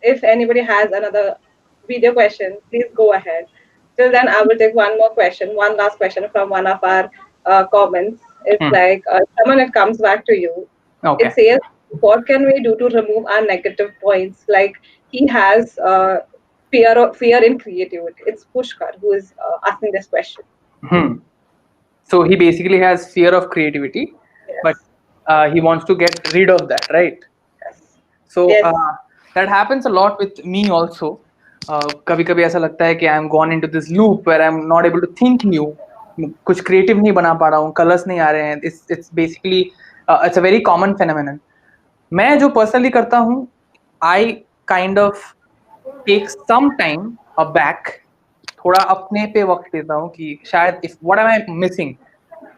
if anybody has another video question, please go ahead. Till then, I will take one more question, one last question from one of our comments. It's like, someone, it comes back to you. It okay. says, what can we do to remove our negative points? Like, he has fear in creativity. It's Pushkar who is asking this question. So he basically has fear of creativity, but he wants to get rid of that, right? Yes. So Yes. that happens a lot with me also. कभी कभी ऐसा लगता है कि I am gone into this loop where I am not able to think new, कुछ creative नहीं बना पा रहा हूँ, कलर्स नहीं आ रहे हैं. It's basically it's a very common phenomenon. मैं जो पर्सनली करता हूँ, I kind of take some time back, थोड़ा अपने पे वक्त देता हूँ कि शायद if what am I missing.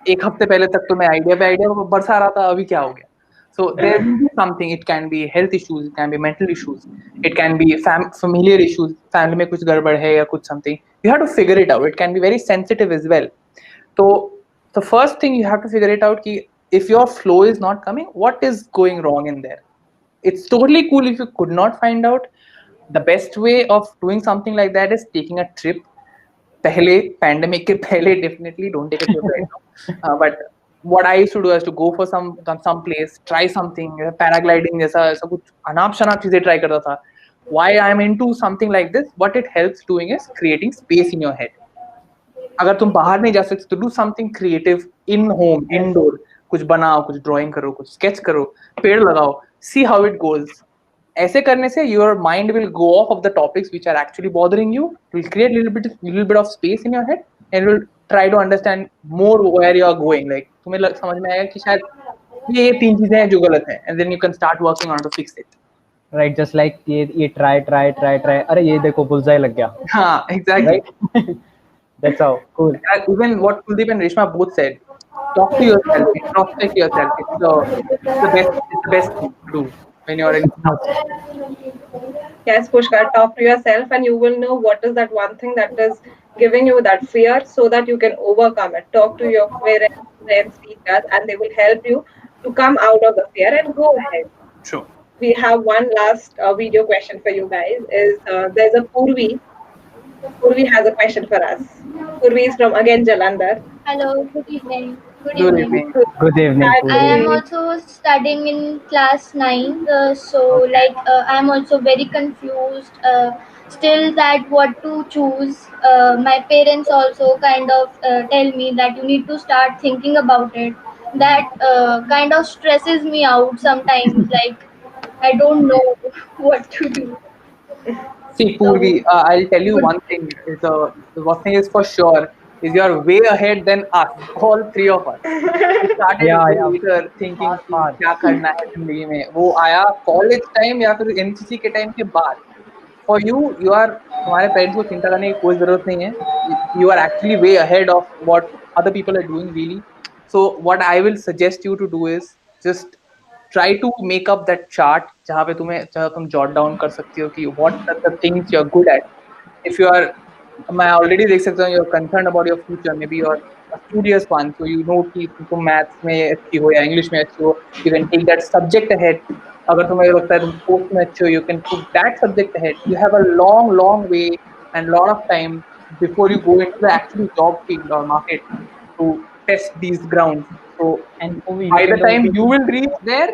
एक हफ्ते पहले तक तो मैं आइडिया पे आइडिया बरसा रहा था, अभी क्या हो गया. So there will be something. It can be health issues, it can be mental issues, it can be familiar issues. Family में कुछ गड़बड़ है या कुछ something. You have to figure it out. It can be very sensitive as well. So the first thing you have to figure it out कि if your flow is not coming, what is going wrong in there. It's totally cool if you could not find out. The best way of doing something like that is taking a trip. पहले pandemic के पहले definitely don't take a trip right now. But what I used to do is to go for some place, try something, paragliding जैसा ऐसा कुछ अनाप शनाप चीजें try करता था. Why I am into something like this? What it helps doing is creating space in your head. अगर तुम बाहर नहीं जा सकते तो do something creative in home, indoor. कुछ बनाओ, कुछ ड्राइंग करो, कुछ स्केच करो, पेड़ लगाओ, see how it goes. ऐसे करने से your mind will go off of the topics which are actually bothering you. It will create little bit of space in your head and will try to understand more where you are going. Like तुम्हें समझ में आएगा कि शायद ये 3 चीजें हैं जो गलत हैं, and then you can start working on to fix it. Right, just like ये try. अरे ये देखो bullseye लग गया. हाँ, exactly. Right? That's how cool. Even what Kuldeep and Reshma both said, talk to yourself, introspect yourself. It's the best thing to do when you're in. Yes, Pushkar, talk to yourself and you will know what is that one thing that is giving you that fear so that you can overcome it. Talk to your parents, friends, teachers, and they will help you to come out of the fear and go ahead. True. We have one last video question for you guys. Is there's a Purvi. Purvi has a question for us. Purvi is from again Jalandhar. Hello, good evening. Good evening. Good evening. Hi, I am Purvi. also studying in class 9, so I am also very confused still that what to choose. My parents also kind of tell me that you need to start thinking about it. That kind of stresses me out sometimes, like I don't know what to do. See, Purvi, I'll tell you one thing. One thing is for sure. is you're way ahead than us, all three of us. We started Yeah. later thinking कि Far. क्या करना है जिंदगी में, वो आया college time या फिर एनसीसी के टाइम के बाद. For you, तुम्हारे पेरेंट्स को चिंता करने की कोई जरूरत नहीं है. You are actually way ahead of what other people are doing really. So what I will suggest you to do is just try to make up that chart जहाँ तुम jot down कर सकती हो कि what are the things you're good at. If you are, मैं already देख सकता हूँ you're concerned about your future, maybe you're a studious one, so you know कि तुम maths में अच्छी हो या English में अच्छी हो, you can take that subject ahead. अगर तुम्हें लगता है तुम sports में अच्छे हो, you can put that subject ahead. You have a long way and lot of time before you go into the actual job field or market to test these grounds. So And movie, by you the can do time you will reach there,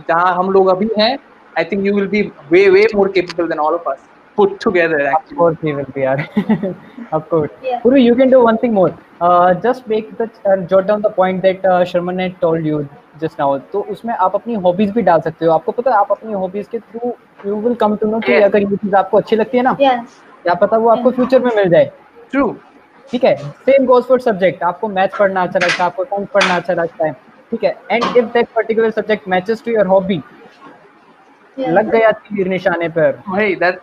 जहाँ हम लोग अभी हैं, I think you will be way more capable than all of us put together Of actually. course he will be, yaar. Of course. Yeah. Puru, you can do one thing more. Just make the jot down the point that Sharman had told you just now. तो उसमें आप अपनी hobbies भी डाल सकते हो. आपको पता है आप अपनी हॉबीज के through you will come to know कि Yes. अगर ये चीज आपको अच्छी लगती है ना, Yes. क्या पता वो आपको फ्यूचर में मिल जाए. True. ठीक है. Same goes for subject. आपको मैथ्स पढ़ना अच्छा लगता है, आपको साइंस पढ़ना अच्छा लगता है. ठीक है. And if that particular subject matches to your hobby, Yeah. लग गया तीर निशाने पर. भाई that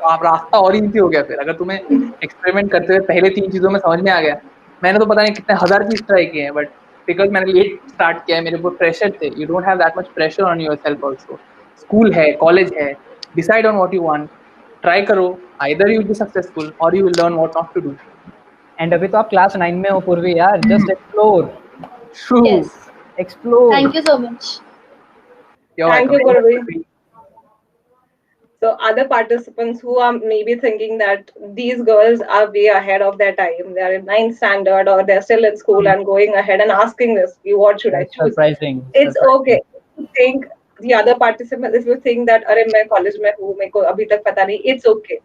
आप रास्ता और इजी हो गया. फिर अगर तुम्हें एक्सपेरिमेंट करते हुए पहले 3 चीजों में समझ में आ गया, मैंने तो पता नहीं कितने हजार चीज ट्राई किए हैं, बट बिकॉज मैंने लेट स्टार्ट किया है, मेरे ऊपर प्रेशर थे. You don't have that much pressure on yourself also. School है, कॉलेज है, decide on what you want, try करो. Either you will be successful or you will learn what not to do. And अभी तो आप class 9 में हो पूर्वी यार. Just explore. True. Yes. Explore. Thank you so much. You're Thank you, welcome. Purvi. So other participants who are maybe thinking that these girls are way ahead of their time, they are in 9th standard or they're still in school and going ahead and asking this, what should I choose? Surprising. It's okay to think the other participants, if you think that अरे मैं college में हूँ, मेरे को अभी तक पता नहीं, it's okay.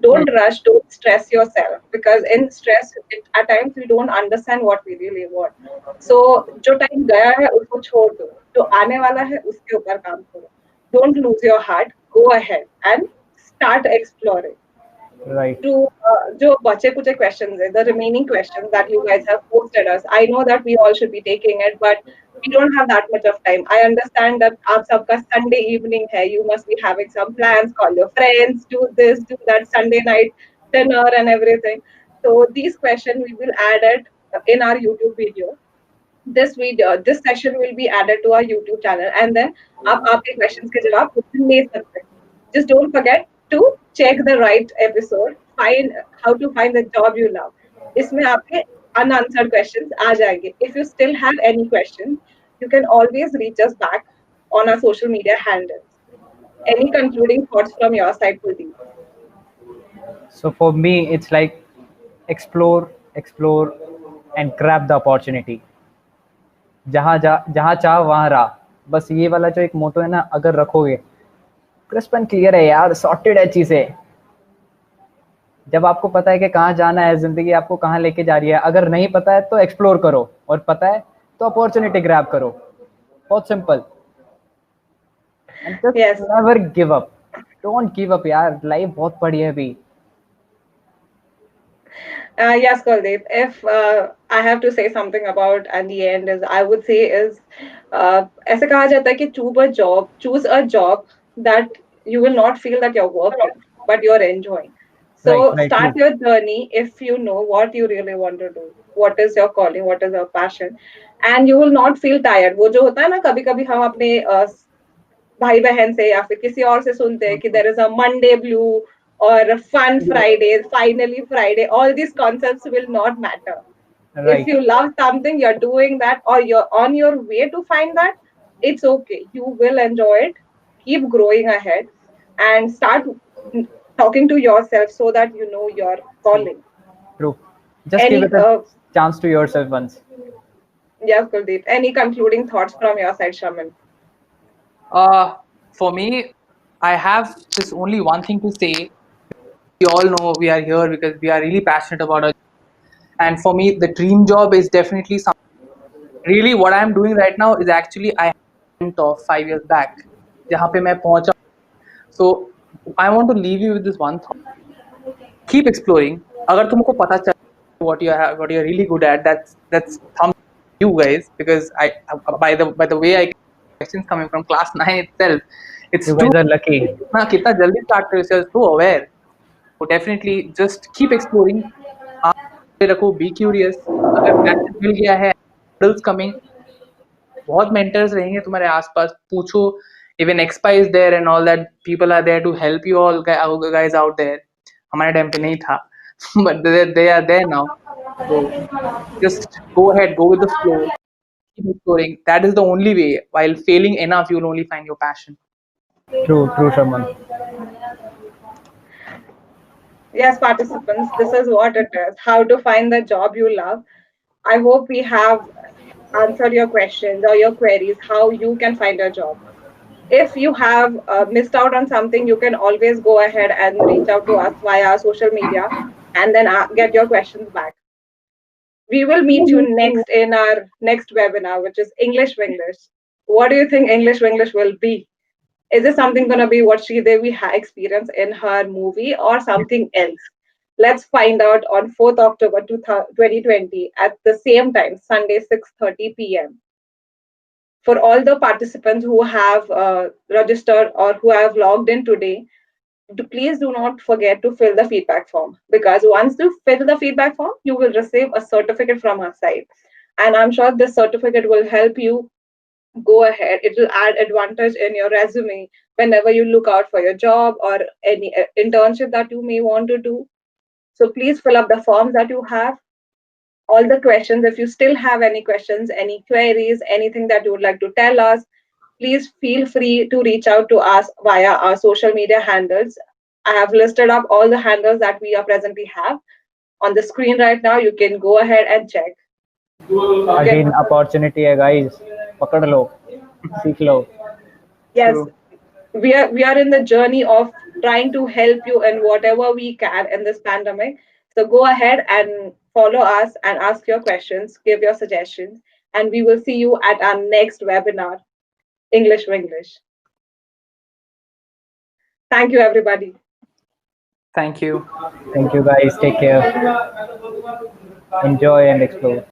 Don't rush, don't stress yourself, because in stress at times we don't understand what we really want. So जो time गया है उसको छोड़ दो, जो आने वाला है उसके ऊपर काम करो. Don't lose your heart, go ahead and start exploring. Right. To जो बचे कुछ questions है, the remaining questions that you guys have posted us, I know that we all should be taking it, but we don't have that much of time. I understand that आप सबका Sunday evening है, you must be having some plans, call your friends, do this, do that, Sunday night dinner and everything. So these questions we will add it in our YouTube video. This session will be added to our YouTube channel, and then आप आपके questions के जवाब उसमें ले सकते हैं. Just don't forget to check the right episode. Find how to find the job you love. इसमें आपके unanswered questions आ जाएंगे. If you still have any questions, you can always reach us back on our social media handles. Any concluding thoughts from your side, Kuldeep? So for me, it's like explore, and grab the opportunity. जहाँ चाह वहाँ राह. बस ये वाला जो एक मोटो है ना, अगर रखोगे, क्रिस्प एंड क्लियर है यार, सॉर्टेड है चीजें. जब आपको पता है कि कहाँ जाना है, जिंदगी आपको कहाँ लेके जा रही है. अगर नहीं पता है तो एक्सप्लोर करो, और पता है तो अपॉर्चुनिटी ग्रैब करो. बहुत simple. And just never give up. Don't give up यार, लाइफ बहुत बड़ी है अभी. Yes, Kuldeep. If I have to say something about at the end, is I would say is ऐसे कहा जाता है कि choose a job that you will not feel that you're working, but you're enjoying. So Right, start your journey if you know what you really want to do, what is your calling, what is your passion, and you will not feel tired. वो जो होता है ना, कभी कभी हम अपने भाई बहन से या फिर किसी और से सुनते हैं कि there is a Monday blue or fun Friday, finally Friday. All these concepts will not matter. Right. If you love something, you're doing that, or you're on your way to find that, it's okay. You will enjoy it. Keep growing ahead and start talking to yourself so that you know your calling. True. Just give it a chance to yourself once. Yes, Kuldeep. Any concluding thoughts from your side, Shaman? For me, I have just only one thing to say. We all know we are here because we are really passionate about it. And for me, the dream job is definitely something. Really, what I am doing right now is actually I dreamt of 5 years back. जहाँ पे मैं पहुँचा. So I want to leave you with this one thought. Keep exploring. अगर तुमको पता चल what you're really good at. That's thumbs up you guys, because I by the way I questions coming from class 9 itself, it's You too guys are lucky. ना कितना जल्दी start कर yourself, so aware. So definitely just keep exploring. आगे रखो, be curious. अगर passion मिल गया है, hurdles coming, बहुत mentors रहेंगे तुम्हारे आसपास, पूछो. Even Expa is there and all that. People are there to help you all guys out there. हमारे टाइम पे नहीं था, but they are there now. So just go ahead, go with the flow, keep exploring. That is the only way. While failing enough, you'll only find your passion. True, Shraman. Yes, participants, this is what it is. How to find the job you love. I hope we have answered your questions or your queries, how you can find a job. If you have missed out on something, you can always go ahead and reach out to us via social media and then get your questions back. We will meet you next in our next webinar, which is English Winglish. What do you think English Winglish will be? Is it something going to be what Sridevi experienced in her movie or something else? Let's find out on 4th October 2020 at the same time, Sunday, 6:30 p.m. For all the participants who have registered or who have logged in today, please do not forget to fill the feedback form, because once you fill the feedback form, you will receive a certificate from our side. And I'm sure this certificate will help you go ahead. It will add advantage in your resume whenever you look out for your job or any internship that you may want to do. So please fill up the forms that you have. All the questions, if you still have any questions, any queries, anything that you would like to tell us, please feel free to reach out to us via our social media handles. I have listed up all the handles that we are presently have on the screen right now. You can go ahead and check. Again, opportunity है guys. पकड़ लो, सीख लो. Yes, we are in the journey of trying to help you in whatever we can in this pandemic. So go ahead and follow us and ask your questions, give your suggestions, and we will see you at our next webinar, English Winglish. Thank you, everybody. Thank you. Thank you guys. Take care. Enjoy and explore.